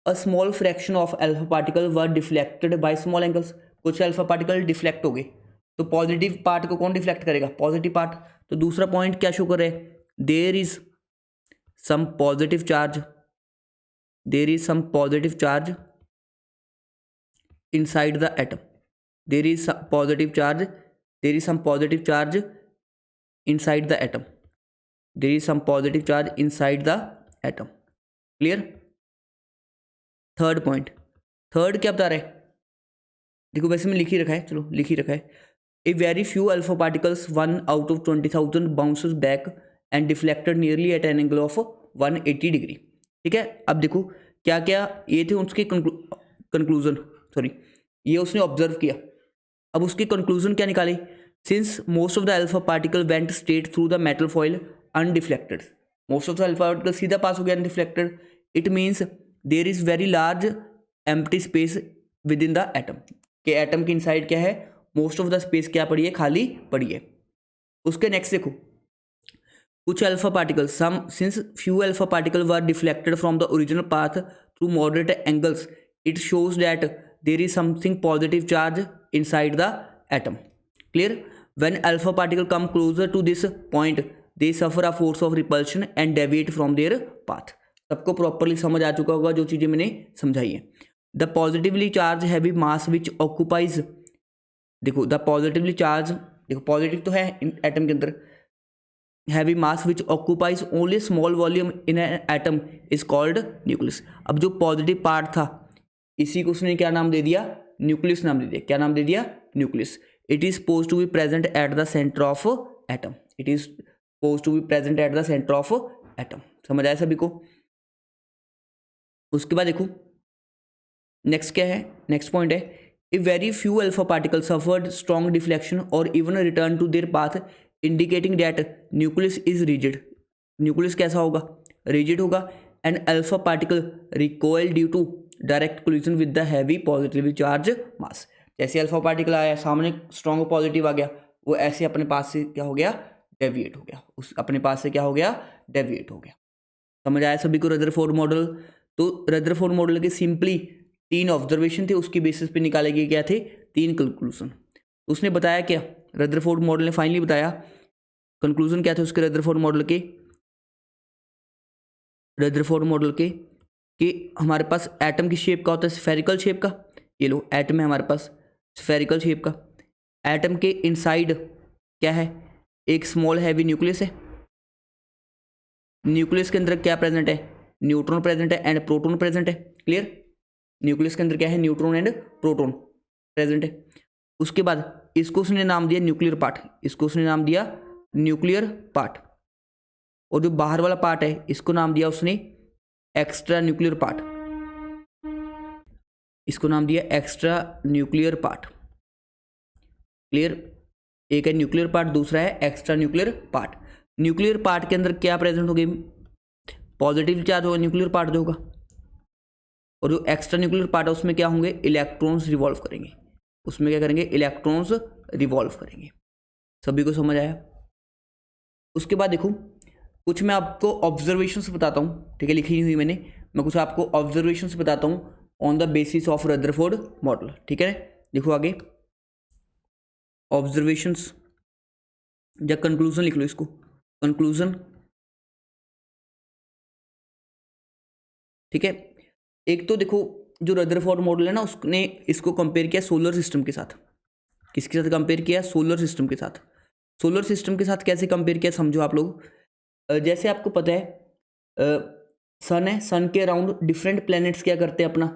a small fraction of alpha particle were deflected by small angles, कुछ alpha particle deflect हो गए। तो पॉजिटिव पार्ट को कौन डिफ्लेक्ट करेगा, पॉजिटिव पार्ट। तो दूसरा पॉइंट क्या शो कर रहा है, there is some positive charge inside the atom, there is some positive charge inside the atom, clear. Third क्या बता रहा है, देखो वैसे में लिख ही रखा है, a very few alpha particles 1 out of 20,000 bounces back and deflected nearly at an angle of 180 degree. ठीक है, अब देखो क्या क्या ये थे उसके कंक्लूजन, ये उसने ऑब्जर्व किया। अब उसकी कंक्लूजन क्या निकाली, since most of the alpha particle went straight through the metal foil undeflected, most of the alpha particle सीधा पास हो गया undeflected, it means there is very large empty space within the atom, के atom की inside क्या है, most of the space क्या पड़ी है, खाली पड़ी है। उसके नेक्स्ट देखो, कुछ alpha particle since few alpha particle were deflected from the original path through moderate angles, it shows that there is something positive charge inside the atom, clear. When alpha particle come closer to this point they suffer a force of repulsion and deviate from their path. सबको properly समझ आ चुका होगा जो चीज़ें मैंने समझाई है। The positively charged heavy mass which occupies, देखो द पॉजिटिवली चार्ज, देखो पॉजिटिव तो है एटम के अंदर, heavy mass which occupies only small volume in an atom is called nucleus. अब जो पॉजिटिव पार्ट था इसी को उसने क्या नाम दे दिया, न्यूक्लियस नाम दे दिया। क्या नाम दे दिया, nucleus. It is suppose to be present at the centre of atom, समझ आया सभी को। उसके बाद देखो नेक्स्ट क्या है, नेक्स्ट पॉइंट है, a very few alpha particle suffered strong deflection और even return to their path indicating that nucleus is rigid. Nucleus कैसा होगा, रिजिड होगा। And alpha particle recoil due to direct collision with the heavy positive charge mass. जैसे alpha particle आया, सामने strong positive आ गया, वो ऐसे अपने पास से क्या हो गया, डेविएट हो गया, उस अपने पास से क्या हो गया, डेविएट हो गया। समझ आया सभी को रदरफोर्ड मॉडल। तो रदरफोर्ड मॉडल के सिंपली 3 ऑब्जर्वेशन थे, उसकी बेसिस पे निकाले गए क्या थे, 3 कंक्लूजन। उसने बताया क्या, रदरफोर्ड मॉडल ने फाइनली बताया कंक्लूजन क्या थे उसके रदरफोर्ड मॉडल के कि हमारे पास एटम की शेप का होता है स्फेरिकल शेप का। ये लो एटम है हमारे पास स्फेरिकल शेप का। एटम के इनसाइड क्या है, एक स्मॉल हैवी न्यूक्लियस है। न्यूक्लियस के अंदर क्या प्रेजेंट है, न्यूट्रॉन प्रेजेंट है एंड प्रोटॉन प्रेजेंट है, क्लियर। न्यूक्लियस के अंदर क्या है, न्यूट्रॉन एंड प्रोटॉन प्रेजेंट है। उसके बाद इसको उसने नाम दिया न्यूक्लियर पार्ट, और जो बाहर वाला पार्ट है इसको नाम दिया उसने एक्स्ट्रा न्यूक्लियर पार्ट, क्लियर। एक है न्यूक्लियर पार्ट, दूसरा है extra nuclear part. Nuclear part के अंदर क्या प्रेजेंट होगी, पॉजिटिव चार्ज होगा न्यूक्लियर पार्ट जो होगा, और जो एक्स्ट्रा न्यूक्लियर पार्ट है उसमें क्या होंगे, इलेक्ट्रॉन्स रिवॉल्व करेंगे, उसमें क्या करेंगे, इलेक्ट्रॉन्स रिवॉल्व करेंगे। सभी को समझ आया? उसके बाद देखो कुछ मैं आपको ऑब्जर्वेशंस बताता हूँ, ठीक है, लिखी नहीं हुई मैंने, मैं कुछ आपको ऑब्जर्वेशंस बताता हूँ on the basis of Rutherford model, ठीक है। देखो आगे ऑब्जर्वेशंस या कंक्लूजन लिख लो इसको, कंक्लूजन, ठीक है। एक तो देखो जो रदरफोर्ड मॉडल है ना, उसने इसको कंपेयर किया सोलर सिस्टम के साथ। किसके साथ कंपेयर किया? सोलर सिस्टम के साथ। सोलर सिस्टम के साथ कैसे कंपेयर किया समझो आप लोग। जैसे आपको पता है सन है, सन के अराउंड डिफरेंट प्लैनेट्स क्या करते हैं, अपना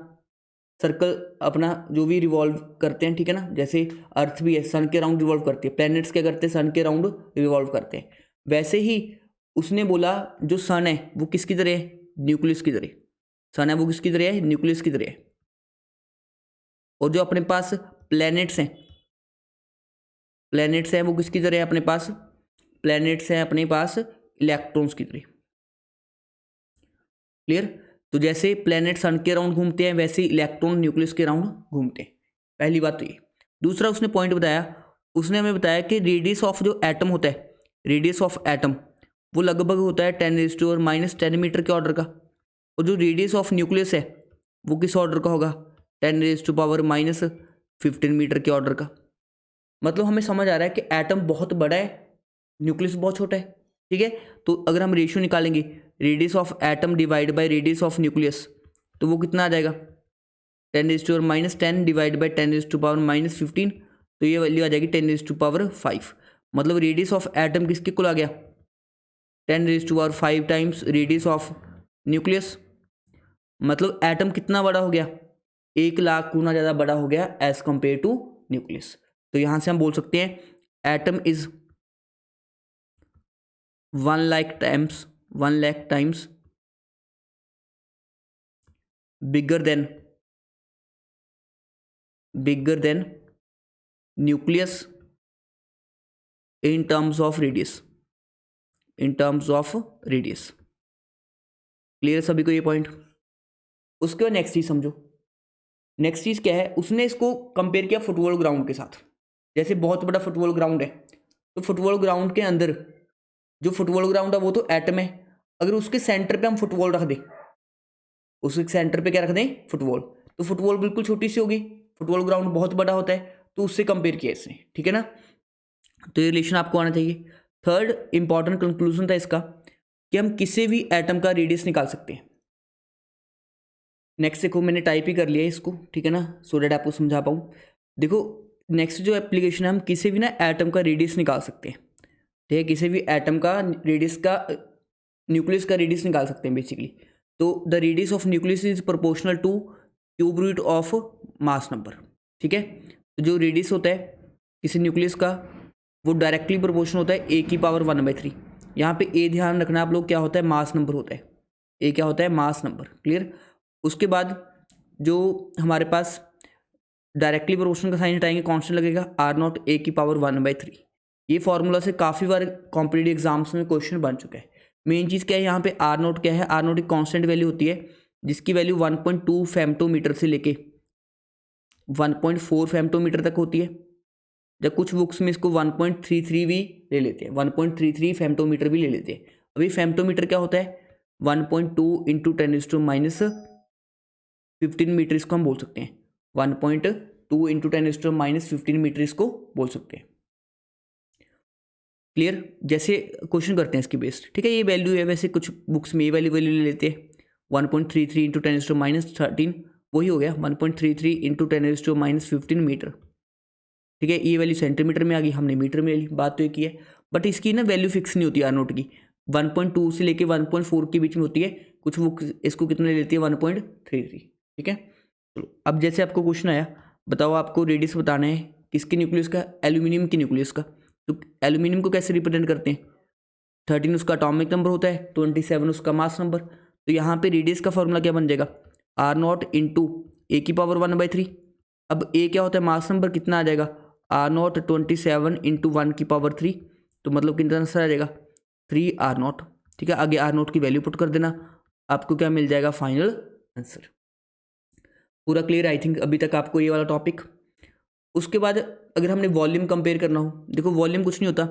सर्कल, अपना जो भी रिवॉल्व करते हैं, ठीक है ना। जैसे अर्थ भी है, सन के अराउंड रिवॉल्व करती है, प्लैनेट्स क्या करते हैं, सन के अराउंड रिवॉल्व करते हैं। वैसे ही उसने बोला जो सन है वो किसकी तरह है, न्यूक्लियस की तरह। सन है वो किसकी तरह है, न्यूक्लियस की तरह है। और जो अपने पास प्लैनेट्स हैं, प्लैनेट्स हैं वो किसकी तरह है अपने पास, प्लैनेट्स हैं अपने पास इलेक्ट्रॉन्स की तरह। क्लियर? तो जैसे प्लैनेट सन के अराउंड घूमते हैं वैसे इलेक्ट्रॉन न्यूक्लियस के अराउंड घूमते हैं। पहली बात तो ये। दूसरा उसने पॉइंट बताया, उसने हमें बताया कि रेडियस ऑफ जो एटम होता है, रेडियस ऑफ एटम वो लगभग होता है 10⁻⁻10 मीटर के ऑर्डर का। और जो रेडियस ऑफ न्यूक्लियस है वो किस ऑर्डर का होगा, 10⁻⁻15 मीटर के ऑर्डर का। मतलब हमें समझ आ रहा है कि एटम बहुत बड़ा है, न्यूक्लियस बहुत छोटा है, ठीक है। तो अगर हम रेशियो निकालेंगे radius of atom divide by radius of nucleus, तो वो कितना आ जाएगा, 10⁻10 डिवाइड बाई 10⁻−15, तो ये वैल्यू आ जाएगी 10⁵ मतलब रेडियस ऑफ एटम किसके कुल आ गया, 10⁵ टाइम्स रेडियस ऑफ न्यूक्लियस। मतलब एटम कितना बड़ा हो गया, 1,00,000 गुना ज़्यादा बड़ा हो गया एज कंपेयर टू न्यूक्लियस। तो यहाँ से हम बोल सकते हैं atom is 1,00,000 times bigger than nucleus in terms of radius, clear सभी को ये पॉइंट। उसके बाद नेक्स्ट चीज समझो, नेक्स्ट चीज क्या है, उसने इसको कंपेयर किया फुटबॉल ग्राउंड के साथ। जैसे बहुत बड़ा फुटबॉल ग्राउंड है, तो फुटबॉल ग्राउंड के अंदर जो फुटबॉल ग्राउंड है वो तो एटम है, अगर उसके सेंटर पे हम फुटबॉल रख दें, उसके सेंटर पे क्या रख दें, फुटबॉल, तो फुटबॉल बिल्कुल छोटी सी होगी, फुटबॉल ग्राउंड बहुत बड़ा होता है, तो उससे कंपेयर किया इसने, ठीक है ना। तो ये रिलेशन आपको आना चाहिए। थर्ड इंपॉर्टेंट कंक्लूजन था इसका कि हम किसी भी एटम का रेडियस निकाल सकते हैं। नेक्स्ट देखो मैंने टाइप ही कर लिया है इसको, ठीक है ना, सो दैट आपको समझा पाऊँ। देखो नेक्स्ट जो एप्लीकेशन है, हम किसी भी ना एटम का रेडियस निकाल सकते हैं, ठीक है, किसी भी एटम का रेडियस का, न्यूक्लियस का रेडियस निकाल सकते हैं बेसिकली। तो the radius of nucleus is proportional to cube root of mass number, ठीक है। तो जो रेडियस होता है किसी न्यूक्लियस का वो डायरेक्टली प्रोपोर्शनल होता है A⁻⁻3। यहाँ पे ए ध्यान रखना आप लोग, क्या होता है, मास नंबर होता है, ए क्या होता है, मास नंबर, क्लियर। उसके बाद जो हमारे पास डायरेक्टली प्रोपोर्शनल का साइन हटाएंगे, कांस्टेंट लगेगा R0 A⁻⁻3। ये फॉर्मूला से काफ़ी बार कॉम्पिटिटिव एग्जाम्स में क्वेश्चन बन चुका है। मेन चीज़ क्या है यहाँ पे, R0 क्या है, R0 एक कांस्टेंट वैल्यू होती है जिसकी वैल्यू 1.2 फेम्टोमीटर से लेके 1.4 फेम्टोमीटर तक होती है। जब कुछ बुक्स में इसको 1.33 भी ले लेते हैं, 1.33 फेम्टोमीटर भी ले लेते हैं। अभी फेम्टोमीटर क्या होता है, 1.2 इंटू 10⁻15 मीटर इसको हम बोल सकते हैं, 1.2 इंटू 10⁻15 मीटर इसको बोल सकते हैं, क्लियर। जैसे क्वेश्चन करते हैं इसकी बेस्ड, ठीक है, ये वैल्यू है, वैसे कुछ बुक्स में ये वैल्यू ले लेते हैं, 1.33 इंटू 10⁻13 वही हो गया 1.33 इंटू 10⁻15 मीटर, ठीक है। ये वैल्यू सेंटीमीटर में आ गई, हमने मीटर में ली, बात तो एक ही है। बट इसकी ना वैल्यू फिक्स नहीं होती R0 की, 1.2 से लेके 1.4 के बीच में होती है, कुछ बुक इसको कितने ले लेती है, 1.33, ठीक है। चलो अब जैसे आपको क्वेश्चन आया, बताओ आपको रेडियस बताना है किसके न्यूक्लियस का, एल्यूमिनियम के न्यूक्लियस का। तो एल्यूमिनियम को कैसे रिप्रेजेंट करते हैं, 13 उसका एटॉमिक नंबर होता है, 27 उसका मास नंबर। तो यहाँ पे रेडियस का फॉर्मूला क्या बन जाएगा, R0 इंटू A⁻1/3। अब ए क्या होता है, मास नंबर, कितना आ जाएगा, R0 27 इंटू 1⁻3, तो मतलब कितना आंसर आ जाएगा, 3R0, ठीक है। आगे R0 की वैल्यू पुट कर देना, आपको क्या मिल जाएगा, फाइनल आंसर। पूरा क्लियर आई थिंक अभी तक आपको ये वाला टॉपिक। उसके बाद अगर हमने वॉल्यूम कंपेयर करना हो, देखो वॉल्यूम कुछ नहीं होता,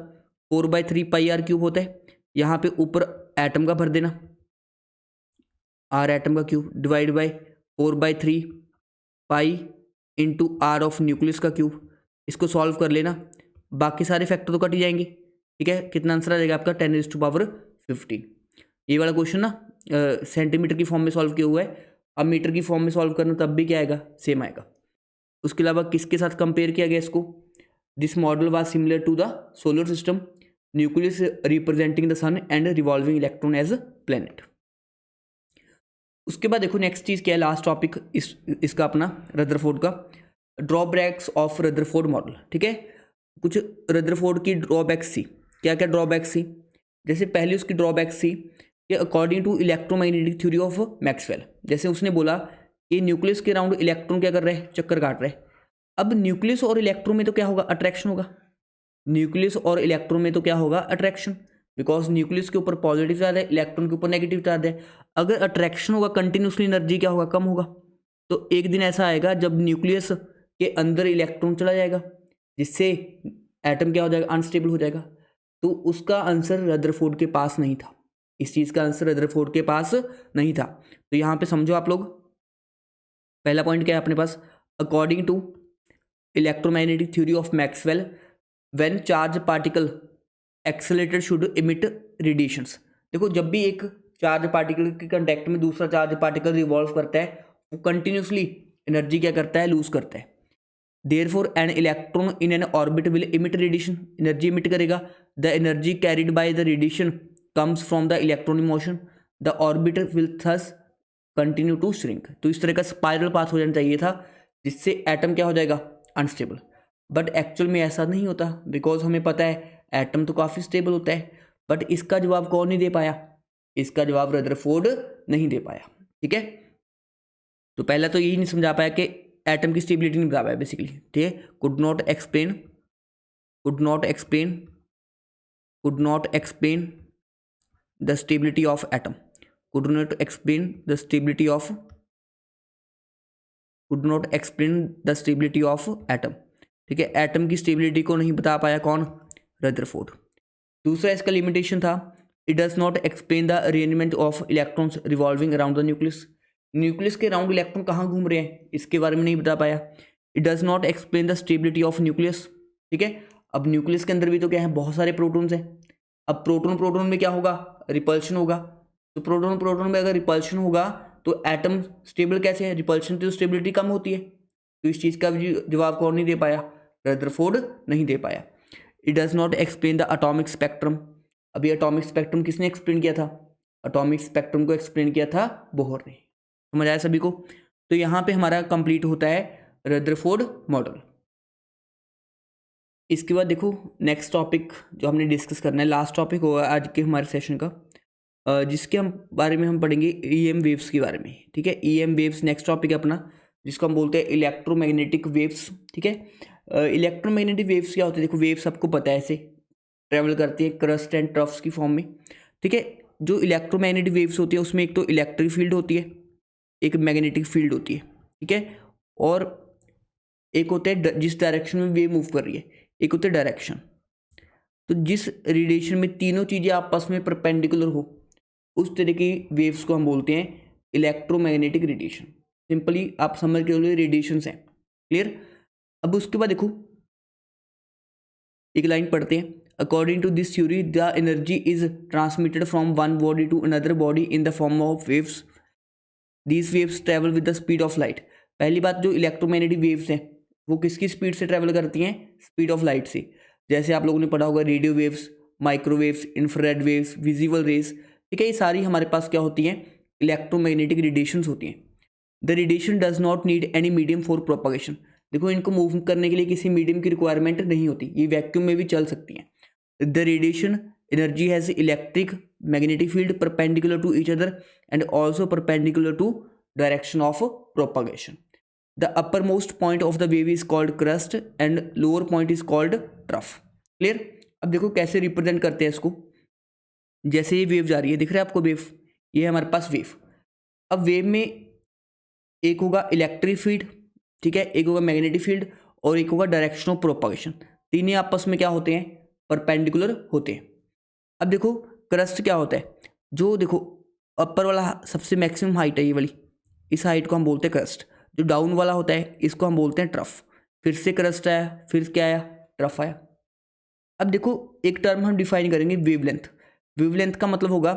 4/3πr³ होता है। यहाँ पे ऊपर एटम का भर देना, आर एटम का cube divide by 4/3π into r of nucleus का क्यूब। इसको सॉल्व कर लेना, बाकी सारे फैक्टर तो कट ही जाएंगे। ठीक है, कितना आंसर आ जाएगा आपका 10⁻15। ये वाला क्वेश्चन ना सेंटीमीटर की फॉर्म में सॉल्व किया हुआ है, अब मीटर की फॉर्म में सॉल्व करना तब भी क्या आएगा, सेम आएगा। उसके अलावा किसके साथ कंपेयर किया गया इसको, this model was similar to the solar system, nucleus representing the sun and revolving electron as planet. उसके बाद देखो नेक्स्ट चीज़ क्या है, लास्ट टॉपिक इसका अपना रदरफोर्ड का, ड्रॉबैक्स ऑफ रदरफोर्ड मॉडल। ठीक है, कुछ रदरफोर्ड की ड्रॉबैक्स थी। क्या क्या ड्रॉबैक्स थी, जैसे पहली उसकी ड्रॉबैक्स थी कि according to electromagnetic theory of Maxwell, जैसे उसने बोला कि न्यूक्लियस के राउंड इलेक्ट्रॉन क्या कर रहे हैं, चक्कर काट रहे हैं। अब न्यूक्लियस और इलेक्ट्रॉन में तो क्या होगा, अट्रैक्शन होगा। न्यूक्लियस और इलेक्ट्रॉन में तो क्या होगा, अट्रैक्शन, बिकॉज न्यूक्लियस के ऊपर पॉजिटिव चार्ज है, इलेक्ट्रॉन के ऊपर नेगेटिव चार्ज है। अगर अट्रैक्शन होगा कंटिन्यूसली एनर्जी क्या होगा, कम होगा। तो एक दिन ऐसा आएगा जब न्यूक्लियस के अंदर इलेक्ट्रॉन चला जाएगा, जिससे एटम क्या हो जाएगा, अनस्टेबल हो जाएगा। तो उसका आंसर रदरफोर्ड के पास नहीं था, इस चीज़ का आंसर रदरफोर्ड के पास नहीं था। तो यहाँ पे समझो आप लोग, पहला पॉइंट क्या है अपने पास, according to electromagnetic theory of Maxwell when charge particle accelerated should emit radiations. देखो जब भी एक चार्ज पार्टिकल के कांटेक्ट में दूसरा चार्ज पार्टिकल रिवॉल्व करता है, वो कंटिन्यूसली एनर्जी क्या करता है, लूज करता है। Therefore an electron in an orbit will emit radiation, energy emit करेगा। The energy carried by the radiation comes from the electronic motion, the orbit will thus continue to shrink. तो इस तरह का स्पाइरल पाथ हो जाना चाहिए था, जिससे एटम क्या हो जाएगा, अनस्टेबल। बट एक्चुअल में ऐसा नहीं होता, बिकॉज हमें पता है एटम तो काफ़ी स्टेबल होता है। बट इसका जवाब कौन नहीं दे पाया, इसका जवाब रदरफोर्ड नहीं दे पाया। ठीक है, तो पहला तो यही नहीं समझा पाया कि एटम की स्टेबिलिटी नहीं बता पाया बेसिकली। ठीक है, could not explain the stability of atom, could not explain the stability of atom। ठीक है, एटम की स्टेबिलिटी को नहीं बता पाया कौन, रदरफोर्ड। दूसरा इसका लिमिटेशन था, it does not explain the arrangement of electrons revolving around the nucleus. Nucleus के राउंड इलेक्ट्रॉन कहाँ घूम रहे हैं, इसके बारे में नहीं बता पाया। It does not explain the stability of nucleus. ठीक है, अब न्यूक्लियस के अंदर भी तो क्या है, बहुत सारे प्रोटॉन्स हैं। अब प्रोटॉन में क्या होगा, रिपल्शन होगा। तो प्रोटॉन में अगर रिपल्शन होगा तो एटम स्टेबल कैसे है, रिपल्शन तो स्टेबिलिटी कम होती है। तो इस चीज़ का भी जवाब कौन नहीं दे पाया, रदरफोर्ड नहीं दे पाया। It does not explain the atomic spectrum. अभी एटॉमिक स्पेक्ट्रम किसने एक्सप्लेन किया था, एटॉमिक स्पेक्ट्रम को एक्सप्लेन किया था बोहर ने। समझ आया सभी को। तो यहाँ पे हमारा कंप्लीट होता है रदरफोर्ड मॉडल। इसके बाद देखो नेक्स्ट टॉपिक जो हमने डिस्कस करना है, लास्ट टॉपिक होगा आज के हमारे सेशन का, जिसके बारे में हम पढ़ेंगे ईएम वेव्स के बारे में। ठीक है, ईएम वेव्स नेक्स्ट टॉपिक है अपना, जिसको हम बोलते हैं इलेक्ट्रोमैग्नेटिक वेव्स। ठीक है, इलेक्ट्रोमैग्नेटिक वेव्स क्या होते हैं, देखो वेव्स सबको पता है, ऐसे ट्रैवल करती हैं क्रस्ट एंड ट्रफ्स की फॉर्म में। ठीक है, जो इलेक्ट्रोमैग्नेटिक वेव्स होती है उसमें एक तो इलेक्ट्रिक फील्ड होती है, एक मैग्नेटिक फील्ड होती है। ठीक है, और एक होता है जिस डायरेक्शन में वेव मूव कर रही है, एक होता है डायरेक्शन। तो जिस रेडिएशन में तीनों चीज़ें आपस में परपेंडिकुलर हो, उस तरह की वेव्स को हम बोलते हैं इलेक्ट्रोमैग्नेटिक रेडिएशन। सिंपली आप समझ के लिए रेडिएशंस हैं, क्लियर। अब उसके बाद देखो एक लाइन पढ़ते हैं, according to this theory the energy is transmitted from one body to another body in the form of waves. These waves travel with the speed of light. पहली बात, जो इलेक्ट्रोमैग्नेटिक वेव्स हैं वो किसकी स्पीड से travel करती हैं, speed of light से। जैसे आप लोगों ने पढ़ा होगा radio waves, microwaves, infrared waves, visible raise. ठीक है, ये सारी हमारे पास क्या होती हैं, इलेक्ट्रोमैग्नेटिक रेडिएशंस होती हैं। The radiation does not need any medium for propagation. देखो इनको मूव करने के लिए किसी मीडियम की रिक्वायरमेंट नहीं होती, ये वैक्यूम में भी चल सकती हैं। The radiation energy has electric magnetic field perpendicular to each other and also perpendicular to direction of propagation. The upper most point of the wave is called crest and lower point is called trough. Clear. अब देखो कैसे represent करते हैं इसको, जैसे ये wave जा रही है, दिख रहा है आपको वेव, ये है हमारे पास वेव। अब वेव में एक होगा इलेक्ट्रिक फील्ड, ठीक है, एक होगा मैग्नेटिक फील्ड और एक होगा डायरेक्शन ऑफ प्रोपगेशन। तीनों आपस में क्या होते हैं, परपेंडिकुलर होते हैं। अब देखो क्रस्ट क्या होता है, जो देखो अपर वाला सबसे मैक्सिमम हाइट है ये वाली, इस हाइट को हम बोलते हैं क्रस्ट। जो डाउन वाला होता है इसको हम बोलते हैं ट्रफ। फिर से क्रस्ट आया, फिर क्या आया, ट्रफ आया। अब देखो एक टर्म हम डिफाइन करेंगे वेवलेंथ। वेवलेंथ का मतलब होगा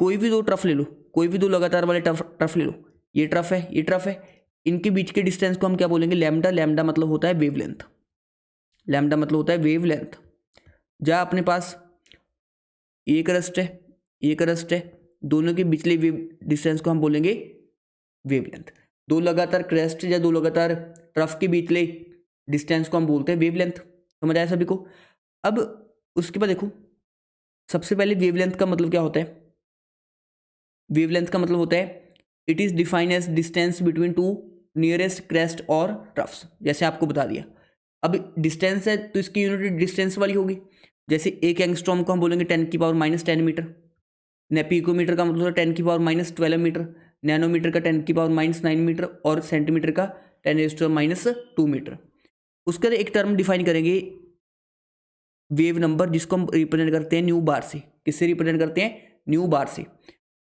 कोई भी दो ट्रफ ले लो, कोई भी दो लगातार वाले ट्रफ ले लो, ये ट्रफ है, ये ट्रफ है, इनके बीच के डिस्टेंस को हम क्या बोलेंगे, लैम्डा। लैम्डा मतलब होता है वेवलेंथ, लैम्डा मतलब होता है वेवलेंथ। जहाँ अपने पास ये क्रस्ट है, ये क्रस्ट है, दोनों के बिचले वेव डिस्टेंस को हम बोलेंगे वेवलेंथ। दो लगातार क्रस्ट या दो लगातार ट्रफ के बीचले डिस्टेंस को हम बोलते हैं वेवलेंथ। समझ आया सभी को। अब उसके बाद देखो सबसे पहले वेवलेंथ का मतलब क्या होता है। वेवलेंथ का मतलब होता है it is defined as distance between two nearest crest और ट्रफ्स। जैसे आपको बता दिया, अब डिस्टेंस है तो इसकी यूनिट डिस्टेंस वाली होगी। जैसे एक एंगस्ट्रॉम को हम बोलेंगे 10⁻⁻10 मीटर, पिकोमीटर का मतलब 10⁻12 मीटर, नैनोमीटर का 10⁻9 मीटर और सेंटीमीटर का 10⁻2 मीटर। उसके बाद एक टर्म डिफाइन करेंगे वेव नंबर, जिसको हम रिप्रेजेंट करते हैं न्यू बार से। किससे रिप्रेजेंट करते हैं, न्यू बार से।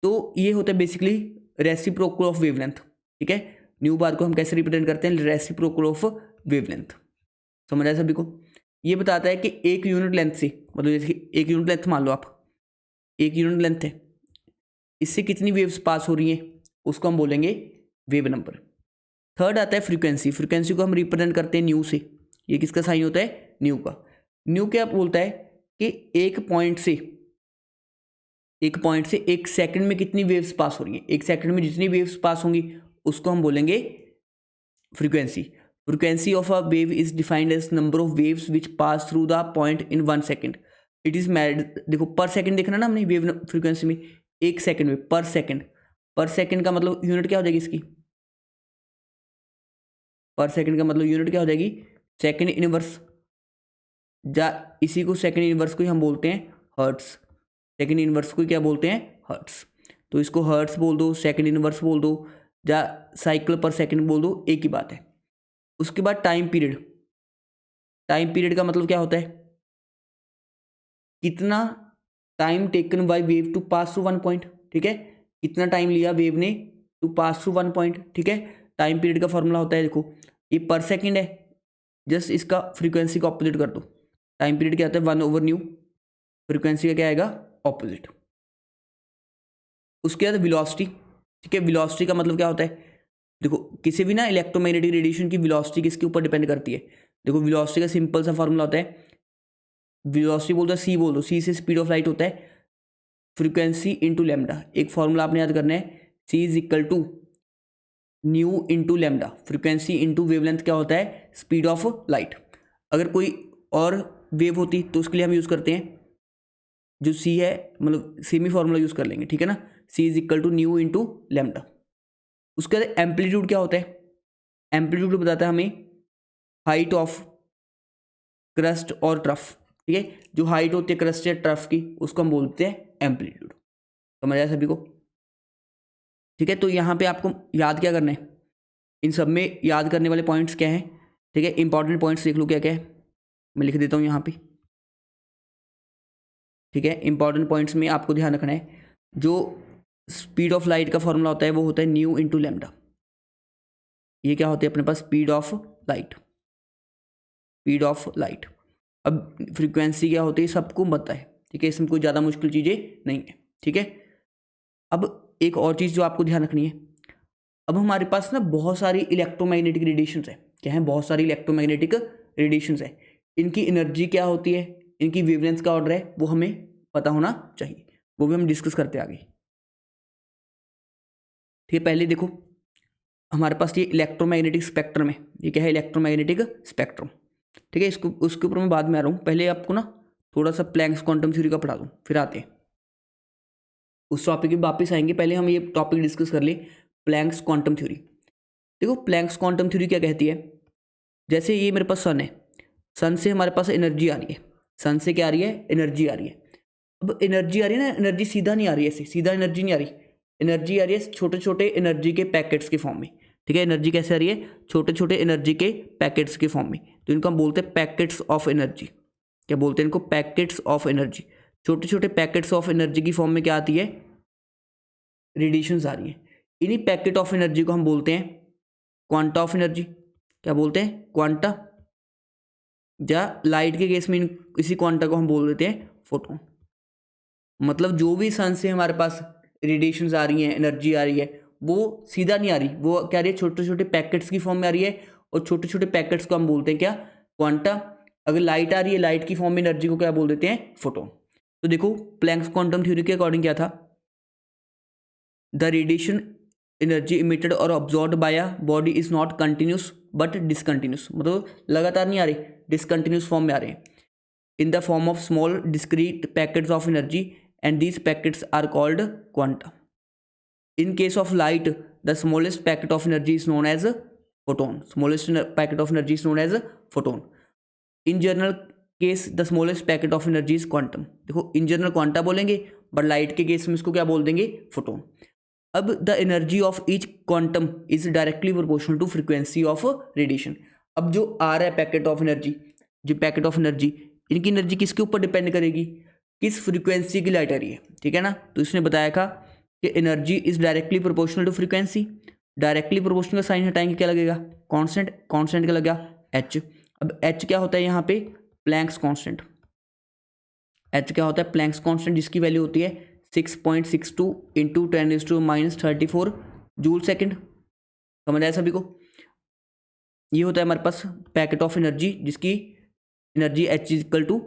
तो ये होता है बेसिकली रेसिप्रोकल ऑफ वेवलेंथ, ठीक है। न्यू बार को हम कैसे रिप्रेजेंट करते हैं, रेसिप्रोकल ऑफ वेवलेंथ। समझ आया सभी को। ये बताता है कि एक यूनिट लेंथ से, मतलब जैसे एक यूनिट लेंथ मान लो आप, एक यूनिट लेंथ है, इससे कितनी वेव्स पास हो रही हैं उसको हम बोलेंगे वेव नंबर। थर्ड आता है फ्रीक्वेंसी। फ्रीक्वेंसी को हम रिप्रेजेंट करते हैं न्यू से। ये किसका साइन होता है, न्यू का। न्यू क्या बोलता है कि एक पॉइंट से एक सेकंड में कितनी वेव्स पास हो रही हैं। एक सेकंड में जितनी वेव्स पास होंगी उसको हम बोलेंगे frequency. Frequency of a wave is defined as number of waves which pass through the point in 1 second. It is married, देखो पर सेकंड देखना ना हमने वेव फ्रीक्वेंसी में, एक सेकंड में, पर सेकंड। पर सेकंड का मतलब यूनिट क्या हो जाएगी इसकी, पर सेकंड का मतलब यूनिट क्या हो जाएगी, सेकंड इनवर्स। जा इसी को सेकंड इनवर्स को ही हम बोलते हैं हर्ट्स। सेकंड इनवर्स को क्या बोलते हैं, हर्ट्स। तो इसको हर्ट्स बोल दो, सेकंड इनवर्स बोल दो, या साइकिल पर सेकंड बोल दो, एक ही बात है। उसके बाद टाइम पीरियड। टाइम पीरियड का मतलब क्या होता है, कितना time taken by wave to pass through 1 point, ठीक है। कितना टाइम लिया वेव ने टू पास थ्रू 1 पॉइंट, ठीक है। टाइम पीरियड का फॉर्मूला होता है, देखो ये पर सेकंड है, जस्ट इसका फ्रीक्वेंसी का ऑपोजिट कर दो। टाइम पीरियड क्या होता है 1/न्यू, फ्रीक्वेंसी का क्या आएगा, ऑपोजिट। उसके बाद वेलोसिटी, ठीक है। वेलोसिटी का मतलब क्या होता है, देखो किसी भी ना इलेक्ट्रोमैग्नेटिक रेडिएशन की वेलोसिटी किसके ऊपर डिपेंड करती है। देखो वेलोसिटी का सिंपल सा फॉर्मूला होता है, वेलोसिटी बोल दो सी बोल दो, सी से स्पीड ऑफ लाइट होता है, फ्रीक्वेंसी इंटू लैम्डा। एक फॉर्मूला आपने याद करना है, c is equal to nu into lambda. Frequency into wavelength क्या होता है, स्पीड ऑफ लाइट। अगर कोई और वेव होती तो उसके लिए हम यूज़ करते हैं जो सी है, मतलब सेमी फॉर्मूला यूज़ कर लेंगे, ठीक है ना। C is equal to nu into lambda. उसके बाद एम्पलीट्यूड क्या होता है, एम्पलीट्यूड बताता है हमें हाइट ऑफ क्रस्ट और ट्रफ, ठीक है। जो हाइट होती है क्रस्ट या ट्रफ की उसको हम बोलते हैं एम्पलीट्यूड। समझ आया सभी को, ठीक है। तो यहाँ पे आपको याद क्या करना है, इन सब में याद करने वाले पॉइंट्स क्या हैं, ठीक है। इंपॉर्टेंट पॉइंट्स देख लो क्या क्या है, मैं लिख देता हूँ यहाँ पे, ठीक है। इंपॉर्टेंट पॉइंट्स में आपको ध्यान रखना है, जो स्पीड ऑफ लाइट का फॉर्मूला होता है वो होता है न्यू इंटू लैम्डा। ये क्या होती है अपने पास, speed of light, speed of light. अब फ्रीक्वेंसी क्या होती है सबको पता है, ठीक है। इसमें कोई ज़्यादा मुश्किल चीज़ें नहीं है, ठीक है। अब एक और चीज़ जो आपको ध्यान रखनी है, अब हमारे पास ना बहुत सारी इलेक्ट्रोमैग्नेटिक रेडिएशंस है, क्या है, बहुत सारी इलेक्ट्रोमैग्नेटिक रेडिएशंस है। इनकी एनर्जी क्या होती है, इनकी वेवलेंथ का ऑर्डर है, वो हमें पता होना चाहिए, वो भी हम डिस्कस करते आगे, ठीक है। पहले देखो हमारे पास ये इलेक्ट्रोमैग्नेटिक स्पेक्ट्रम है, ये क्या है, इलेक्ट्रोमैग्नेटिक स्पेक्ट्रम, ठीक है। इसको उसके ऊपर मैं बाद में आ रहा हूँ, पहले आपको ना थोड़ा सा प्लैंक्स क्वांटम थ्योरी का पढ़ा दूँ, फिर आते हैं उस टॉपिक पे वापस आएंगे। पहले हम ये टॉपिक डिस्कस कर ले, प्लैंक्स क्वांटम थ्योरी। देखो प्लैंक्स क्वांटम थ्योरी क्या कहती है, जैसे ये मेरे पास सन है, सन से हमारे पास एनर्जी आ रही है, सन से क्या आ रही है, एनर्जी आ रही है। अब एनर्जी आ रही है ना, एनर्जी सीधा नहीं आ रही है, ऐसे सीधा एनर्जी नहीं आ रही, एनर्जी आ रही है छोटे छोटे एनर्जी के पैकेट्स के फॉर्म में। ठीक है। एनर्जी कैसे आ रही है, छोटे छोटे एनर्जी के पैकेट्स के फॉर्म में, तो इनको हम बोलते हैं पैकेट्स ऑफ एनर्जी। क्या बोलते हैं इनको, पैकेट्स ऑफ एनर्जी। छोटे छोटे पैकेट्स ऑफ एनर्जी की फॉर्म में क्या आती है, रेडिएशंस आ रही है। इन्हीं पैकेट ऑफ एनर्जी को हम बोलते हैं क्वांटा ऑफ एनर्जी। क्या बोलते हैं, क्वांटा, या लाइट के केस में इसी क्वांटा को हम बोल देते हैं फोटोन। मतलब जो भी सन से हमारे पास रेडिएशंस आ रही हैं, एनर्जी आ रही है, वो सीधा नहीं आ रही, वो क्या आ रही है, छोटे छोटे पैकेट्स की फॉर्म में आ रही है, और छोटे छोटे पैकेट्स को हम बोलते हैं क्या, क्वांटा। अगर लाइट आ रही है, लाइट की फॉर्म में एनर्जी को क्या बोल देते हैं, फोटोन। तो देखो प्लैंक्स क्वांटम थ्योरी के अकॉर्डिंग क्या था, द रेडिएशन एनर्जी इमिटेड और absorbed by a body is not continuous but discontinuous, मतलब लगातार नहीं आ रही, डिसकंटिन्यूस फॉर्म में आ रहे हैं, in the form of small discrete packets of energy and these packets are called quanta. In case of light, the smallest packet of energy is known as a photon. Smallest packet of energy is known as a photon. In general case, the smallest packet of energy is quantum. देखो in general quanta बोलेंगे, but light के case में इसको क्या बोल देंगे, photon. अब the energy of each quantum is directly proportional to frequency of radiation. अब जो आ रहा है पैकेट ऑफ एनर्जी, जो पैकेट ऑफ एनर्जी, इनकी एनर्जी किसके ऊपर डिपेंड करेगी, किस फ्रीक्वेंसी की लाइट आ रही है, ठीक है ना। तो इसने बताया था कि energy is directly proportional to frequency. Directly proportional का साइन हटाएंगे, क्या लगेगा, कांस्टेंट। कांस्टेंट क्या लगेगा, एच। अब एच क्या होता है यहाँ पे, प्लैंक्स कांस्टेंट। एच क्या होता है, प्लैंक्स कांस्टेंट, जिसकी वैल्यू होती है 6.62 इंटू 10⁻⁻34 जूल सेकेंड। समझ आया सभी को। ये होता है हमारे पास पैकेट ऑफ एनर्जी, जिसकी energy h is equal to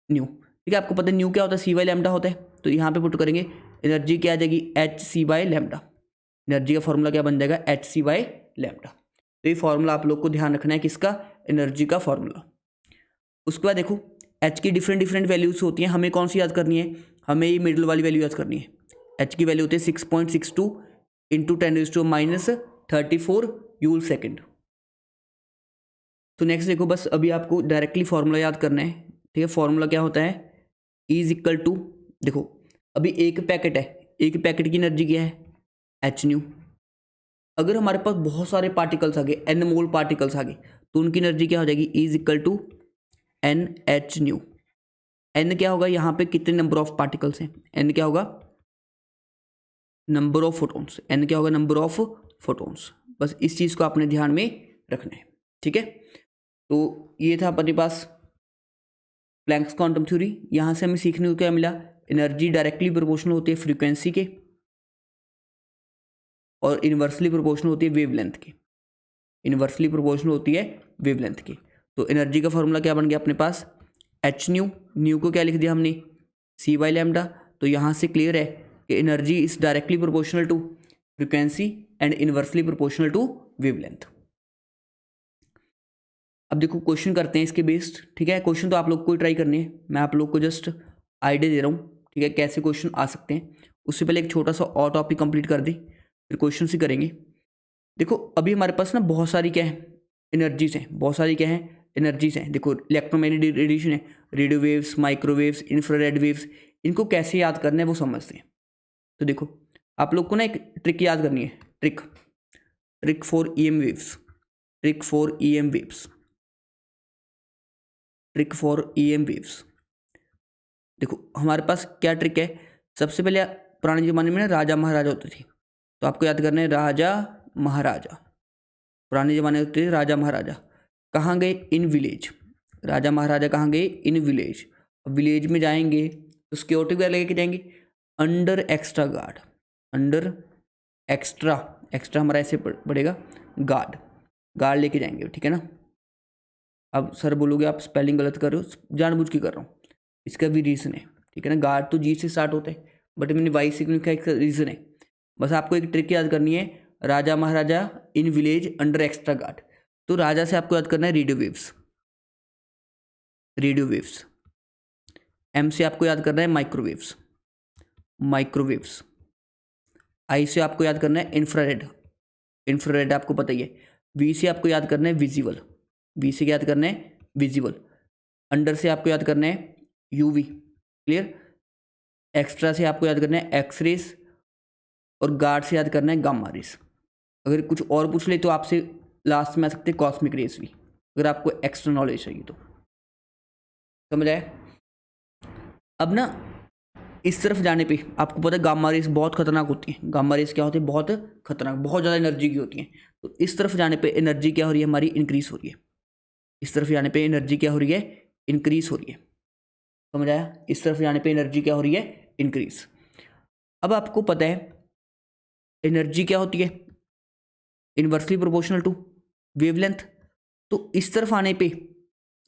nu. ठीक है, आपको पता है न्यू क्या होता है, सी बाई लैम्डा होता है। तो यहाँ पे पुट करेंगे, एनर्जी क्या आ जाएगी, h c by lambda. Energy का फॉर्मूला क्या बन जाएगा, एच सी बाई लैम्डा। तो ये फॉर्मूला आप लोग को ध्यान रखना है, किसका, एनर्जी का फॉर्मूला। उसके बाद देखो एच की डिफरेंट डिफरेंट वैल्यूज होती हैं, हमें कौन सी याद करनी है, हमें ये मिडिल वाली वैल्यू याद करनी है। एच की वैल्यू होती है 6.62 इंटू 10⁻⁻34 जूल सेकेंड। तो नेक्स्ट देखो, बस अभी आपको डायरेक्टली फॉर्मूला याद करना है। ठीक है, फॉर्मूला क्या होता है, E इज इक्वल टू, देखो अभी एक पैकेट है, एक पैकेट की एनर्जी क्या है, एच न्यू। अगर हमारे पास बहुत सारे पार्टिकल्स आ गए, एन मोल पार्टिकल्स आ गए, तो उनकी एनर्जी क्या हो जाएगी, E is equal to n h nu. N क्या होगा, यहाँ पे कितने नंबर ऑफ पार्टिकल्स हैं, एन क्या होगा, नंबर ऑफ फोटोन्स। एन क्या होगा, नंबर ऑफ फोटोन्स। बस इस चीज़ को आपने ध्यान में रखना है। ठीक है, तो ये था अपने पास प्लैंक्स क्वांटम थ्योरी। यहाँ से हमें सीखने को क्या मिला, एनर्जी डायरेक्टली प्रोपोर्शनल होती है फ्रीक्वेंसी के, और इन्वर्सली प्रोपोर्शनल होती है वेवलेंथ के। इन्वर्सली प्रोपोर्शनल होती है वेवलेंथ के। तो एनर्जी का फॉर्मूला क्या बन गया अपने पास, एच न्यू। न्यू को क्या लिख दिया हमने, सी बाई लैम्डा। तो यहाँ से क्लियर है कि energy is directly proportional to frequency and inversely proportional to wavelength. अब देखो क्वेश्चन करते हैं इसके बेस्ड। ठीक है, क्वेश्चन तो आप लोग को ट्राई करनी है, मैं आप लोग को जस्ट आइडिया दे रहा हूँ। ठीक है, कैसे क्वेश्चन आ सकते हैं। उससे पहले एक छोटा सा और टॉपिक कंप्लीट कर दी, फिर क्वेश्चन ही करेंगे। देखो अभी हमारे पास ना बहुत सारी क्या है, एनर्जीज हैं, बहुत सारी क्या है, एनर्जीज हैं। देखो इलेक्ट्रोमैग्नेटिक रेडिएशन है, radio waves, microwaves, infrared waves, इनको कैसे याद करना है वो समझते हैं। तो देखो आप लोग को ना एक ट्रिक याद करनी है, trick for EM waves, trick for EM waves, trick for EM waves. देखो हमारे पास क्या ट्रिक है, सबसे पहले पुराने ज़माने में ना राजा महाराजा होते थे, तो आपको याद करना है राजा महाराजा। पुराने ज़माने होते थे राजा महाराजा, कहाँ गए, इन विलेज। राजा महाराजा कहाँ गए, इन विलेज। विलेज में जाएंगे तो सिक्योरिटी वगैरह लेके जाएंगे, under extra guard, under extra, extra हमारा ऐसे पड़ेगा, गार्ड लेके जाएंगे। ठीक है ना। अब सर बोलोगे आप स्पेलिंग गलत कर रहे हो, जानबूझ के कर रहा हूँ, इसका भी रीज़न है। ठीक है ना, गार्ड तो जी से स्टार्ट होता है, बट मैंने वाई से लिखा, एक रीज़न है। बस आपको एक ट्रिक याद करनी है, राजा महाराजा in village under extra guard. तो राजा से आपको याद करना है radio waves, radio waves. M से आपको याद करना है माइक्रोवेव्स, माइक्रोवेव्स। आई से आपको याद करना है इंफ्रारेड, इंफ्रारेड आपको पता ही है। वी से आपको याद करना है विजिबल, वी से याद करना है विजिबल। अंडर से आपको याद करना है यूवी, क्लियर। एक्स्ट्रा से आपको याद करना है एक्सरेस, और गार्ड से याद करना है गामा रेस। अगर कुछ और पूछ ले तो आपसे लास्ट में आ सकते हैं कॉस्मिक रेस भी, अगर आपको एक्स्ट्रा नॉलेज चाहिए तो। समझ आया? अब ना इस तरफ जाने पे आपको पता है गामा रेस बहुत खतरनाक होती है। गामा रेस क्या होती है? बहुत खतरनाक, बहुत ज़्यादा एनर्जी की होती है। तो इस तरफ जाने पे एनर्जी क्या हो रही है हमारी? इंक्रीज हो रही है। इस तरफ जाने पे एनर्जी क्या हो रही है? इंक्रीज हो रही है। समझ आया? इस तरफ जाने पे एनर्जी क्या हो रही है? इंक्रीज। अब आपको पता है एनर्जी क्या होती है? Inversely proportional to wavelength. तो इस तरफ आने पे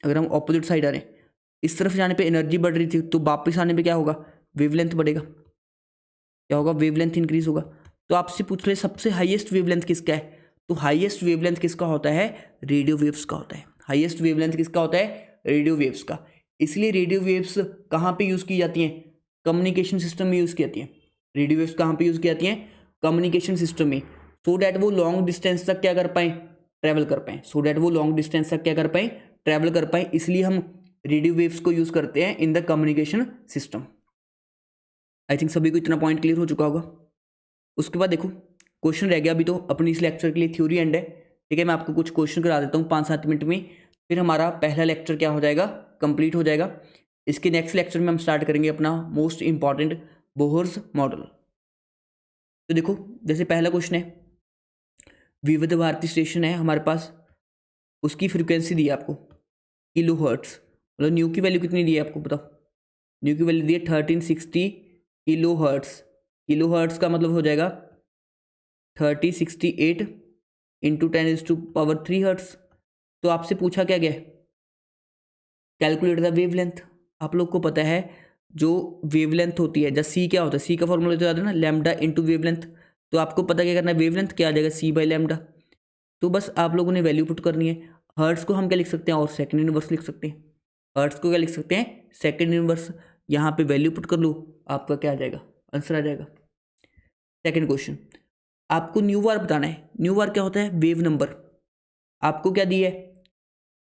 अगर हम ऑपोजिट साइड आ रहे हैं, इस तरफ जाने पे एनर्जी बढ़ रही थी, तो वापस आने पे क्या होगा? वेवलेंथ बढ़ेगा। क्या होगा? वेवलेंथ इंक्रीज होगा। तो आपसे पूछ ले सबसे हाईएस्ट वेवलेंथ किसका है? तो हाईएस्ट वेवलेंथ किसका होता है? रेडियो वेव्स का होता है। हाईएस्ट वेवलेंथ किसका होता है? रेडियो वेव्स का। इसलिए रेडियो वेव्स कहाँ पे यूज़ की जाती हैं? कम्युनिकेशन सिस्टम में यूज़ की जाती हैं। रेडियो वेव्स कहाँ पे यूज़ की जाती हैं? कम्युनिकेशन सिस्टम में। सो डैट वो लॉन्ग डिस्टेंस तक क्या कर पाएँ? ट्रैवल कर पाएँ। सो डैट वो लॉन्ग डिस्टेंस तक क्या कर पाएँ? ट्रैवल कर पाएँ। इसलिए हम रेडियो वेव्स को यूज़ करते हैं in the communication system. I think सभी को इतना पॉइंट क्लियर हो चुका होगा। उसके बाद देखो क्वेश्चन रह गया अभी तो अपनी इस लेक्चर के लिए थ्योरी एंड है। ठीक है, मैं आपको कुछ क्वेश्चन करा देता हूँ 5-7 मिनट में, फिर हमारा पहला लेक्चर क्या हो जाएगा? कंप्लीट हो जाएगा। इसके नेक्स्ट लेक्चर में हम स्टार्ट करेंगे अपना मोस्ट इंपॉर्टेंट बोहर्स मॉडल। तो देखो जैसे पहला क्वेश्चन है, विविध भारती स्टेशन है हमारे पास, उसकी फ्रिक्वेंसी दी है आपको किलो हर्ट्स। मतलब न्यू की वैल्यू कितनी दी है आपको बताओ? न्यू की वैल्यू दी है 1360 किलो हर्ट्स। किलो हर्ट्स का मतलब हो जाएगा 3068 इंटू 10⁻³ हर्ट्स। तो आपसे पूछा क्या गया? Calculate the wavelength. आप लोग को पता है जो वेवलेंथ होती है, जैसे सी क्या होता है? सी का फॉर्मूला तो याद है ना, लैम्डा इंटू वेवलेंथ। तो आपको पता क्या करना है? वेवलेंथ क्या आ जाएगा? सी बाई लैम्डा। तो बस आप लोगों ने वैल्यू पुट करनी है। हर्ट्स को हम क्या लिख सकते हैं? और सेकंड इनवर्स लिख सकते हैं। हर्ट्स को क्या लिख सकते हैं? Second inverse. यहाँ पे वैल्यू पुट कर लो, आपका क्या आ जाएगा? आंसर आ जाएगा। सेकंड क्वेश्चन, आपको न्यू बार बताना है। न्यू बार क्या होता है? Wave number. आपको क्या दी है?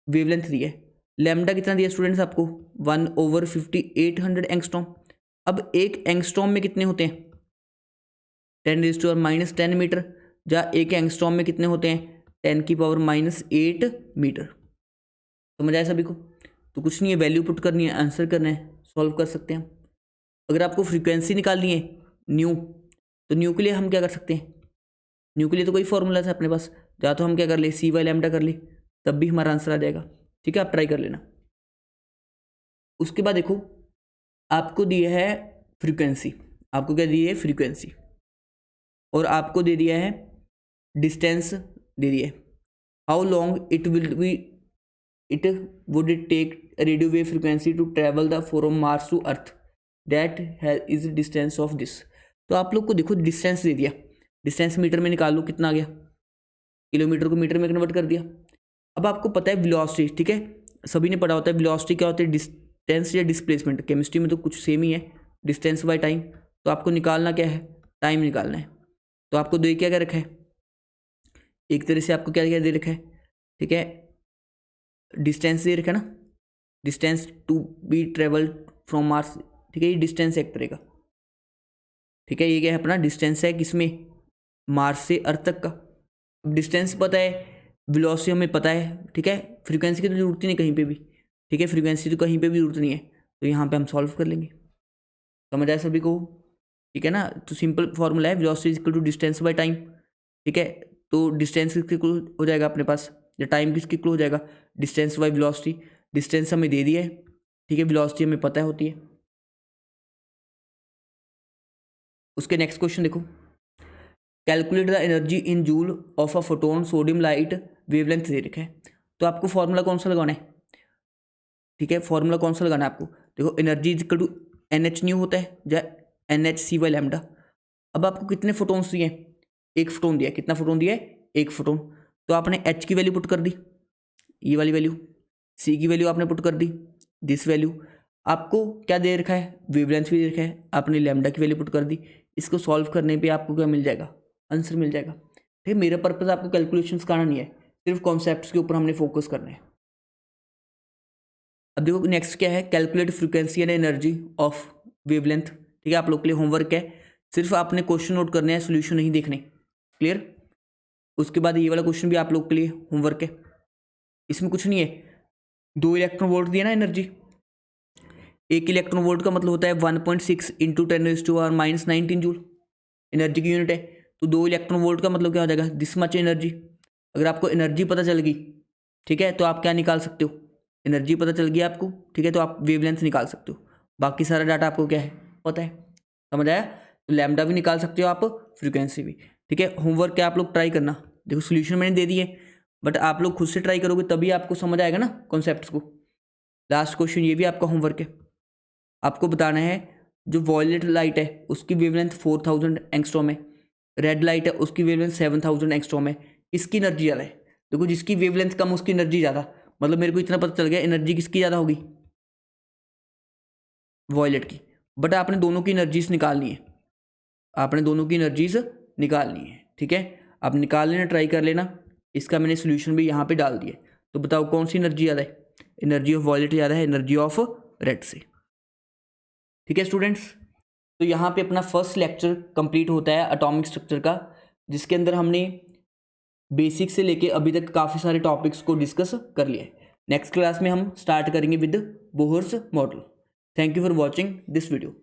वेवलेंथ दी है। लैम्डा कितना दिया स्टूडेंट्स आपको? 1/5800 एंगस्ट्रॉम। अब एक एंगस्ट्रॉम में कितने होते हैं? 10⁻⁻10 मीटर। जहाँ एक एंगस्ट्रॉम में कितने होते हैं? 10⁻⁻8 मीटर। समझ आया सभी को? तो कुछ नहीं है, वैल्यू पुट करनी है, आंसर करना है, सॉल्व कर सकते हैं हम। अगर आपको फ्रीक्वेंसी निकालनी है न्यू, तो न्यू के लिए हम क्या कर सकते हैं? न्यू के लिए तो कोई फॉर्मूला था अपने पास, या तो हम क्या कर ले? सी बाई लैम्डा कर ले, तब भी हमारा आंसर आ जाएगा। ठीक है, आप ट्राई कर लेना। उसके बाद देखो आपको दिया है फ्रीक्वेंसी। आपको क्या दी है? फ्रीक्वेंसी। और आपको दे दिया है डिस्टेंस, दे दिया है how long it would it take radio wave frequency to travel the from Mars to Earth that is distance of this. तो आप लोग को देखो डिस्टेंस दे दिया, डिस्टेंस मीटर में निकाल लो, कितना आ गया? किलोमीटर को मीटर में कन्वर्ट कर दिया। अब आपको पता है वेलोसिटी, ठीक है, सभी ने पढ़ा होता है वेलोसिटी क्या होती है? डिस्टेंस या डिस्प्लेसमेंट। केमिस्ट्री में तो कुछ सेम ही है, डिस्टेंस बाय टाइम। तो आपको निकालना क्या है? टाइम निकालना है। तो आपको दे क्या रखा है? एक तरह से आपको क्या क्या दे रखा है? ठीक है, डिस्टेंस दे रखा है ना, distance to be travel from Mars. ठीक है, ये डिस्टेंस एक तरह का। ठीक है, ये क्या है? अपना डिस्टेंस है किसमें? मार्स से अर्थ तक का। अब डिस्टेंस पता है, वेलोसिटी हमें पता है। ठीक है, फ्रीक्वेंसी की तो जरूरत ही नहीं कहीं पे भी। ठीक है, फ्रीक्वेंसी तो कहीं पे भी जरूरत नहीं है, तो यहाँ पे हम सॉल्व कर लेंगे। समझ आया सभी को? ठीक है ना, तो सिंपल फॉर्मूला है velocity equal to distance by time. ठीक है, तो डिस्टेंस किसके इक्वल हो जाएगा अपने पास, या टाइम किसके इक्वल हो जाएगा? Distance by velocity. डिस्टेंस हमें दे दिया है, ठीक है, वेलोसिटी हमें पता होती है। उसके नेक्स्ट क्वेश्चन देखो, calculate the energy in joule of a photon sodium light wavelength दे रखा है। तो आपको फॉर्मूला कौन सा लगाना है? ठीक है, फॉर्मूला कौन सा लगाना है आपको? देखो energy is equal to NH nu होता है या NH C बाई लैम्डा। अब आपको कितने फोटोन्स दिए? एक फोटोन दिया। कितना फोटोन दिया है? एक फोटोन। तो आपने H की वैल्यू पुट कर दी, ये वाली वैल्यू। C की वैल्यू आपने पुट कर दी, दिस वैल्यू। आपको क्या दे रखा है? वेवलेंथ भी दे रखा है, आपने लैम्डा की वैल्यू पुट कर दी। इसको सॉल्व करने पे आपको क्या मिल जाएगा? आंसर मिल जाएगा। ठीक है, मेरा पर्पज़ आपको कैलकुलेशंस करना नहीं है, सिर्फ कॉन्सेप्ट्स के ऊपर हमने फोकस करना है। अब देखो नेक्स्ट क्या है, calculate frequency and energy of wavelength. ठीक है, आप लोग के लिए होमवर्क है, सिर्फ आपने क्वेश्चन नोट करने हैं, सोल्यूशन नहीं देखने। क्लियर? उसके बाद ये वाला क्वेश्चन भी आप लोग के लिए होमवर्क है, इसमें कुछ नहीं है, 2 इलेक्ट्रॉन वोल्ट दिया ना एनर्जी, 1 इलेक्ट्रॉन वोल्ट का मतलब होता है 1.6 इंटू 10⁻⁻19 जूल, एनर्जी की यूनिट है। तो 2 इलेक्ट्रॉन वोल्ट का मतलब क्या हो जाएगा, दिस मच एनर्जी। अगर आपको एनर्जी पता चल गई, ठीक है, तो आप क्या निकाल सकते हो, एनर्जी पता चल गई आपको, ठीक है, तो आप वेवलेंथ निकाल सकते हो। बाकी सारा डाटा आपको क्या है, पता है, समझ आया। तो लैम्डा भी निकाल सकते हो आप, फ्रीक्वेंसी भी, ठीक है। होमवर्क क्या आप लोग ट्राई करना, देखो सोल्यूशन मैंने दे दिए, बट आप लोग खुद से ट्राई करोगे तभी आपको समझ आएगा ना कॉन्सेप्ट्स को। लास्ट क्वेश्चन ये भी आपका होमवर्क है, आपको बताना है जो वॉयलेट लाइट है उसकी वेवलेंथ 4000 एंगस्ट्रॉम है, रेड लाइट है उसकी वेवलेंथ 7000 एंगस्ट्रॉम है, किसकी एनर्जी ज़्यादा है। देखो जिसकी वेवलेंथ कम उसकी एनर्जी ज़्यादा, मतलब मेरे को इतना पता चल गया एनर्जी किसकी ज़्यादा होगी, वॉयलेट की। बट आपने दोनों की एनर्जीज निकालनी है, आपने दोनों की एनर्जीज निकालनी है, ठीक है। आप निकाल लेना, ट्राई कर लेना। इसका मैंने सोल्यूशन भी यहाँ पे डाल दिया। तो बताओ कौन सी एनर्जी ज़्यादा है, एनर्जी ऑफ वॉयलेट ज़्यादा है एनर्जी ऑफ रेड से, ठीक है स्टूडेंट्स। तो यहाँ पे अपना फर्स्ट लेक्चर कंप्लीट होता है एटॉमिक स्ट्रक्चर का, जिसके अंदर हमने बेसिक से लेके अभी तक काफ़ी सारे टॉपिक्स को डिस्कस कर लिया है। नेक्स्ट क्लास में हम स्टार्ट करेंगे with Bohr's model. Thank you for watching this video.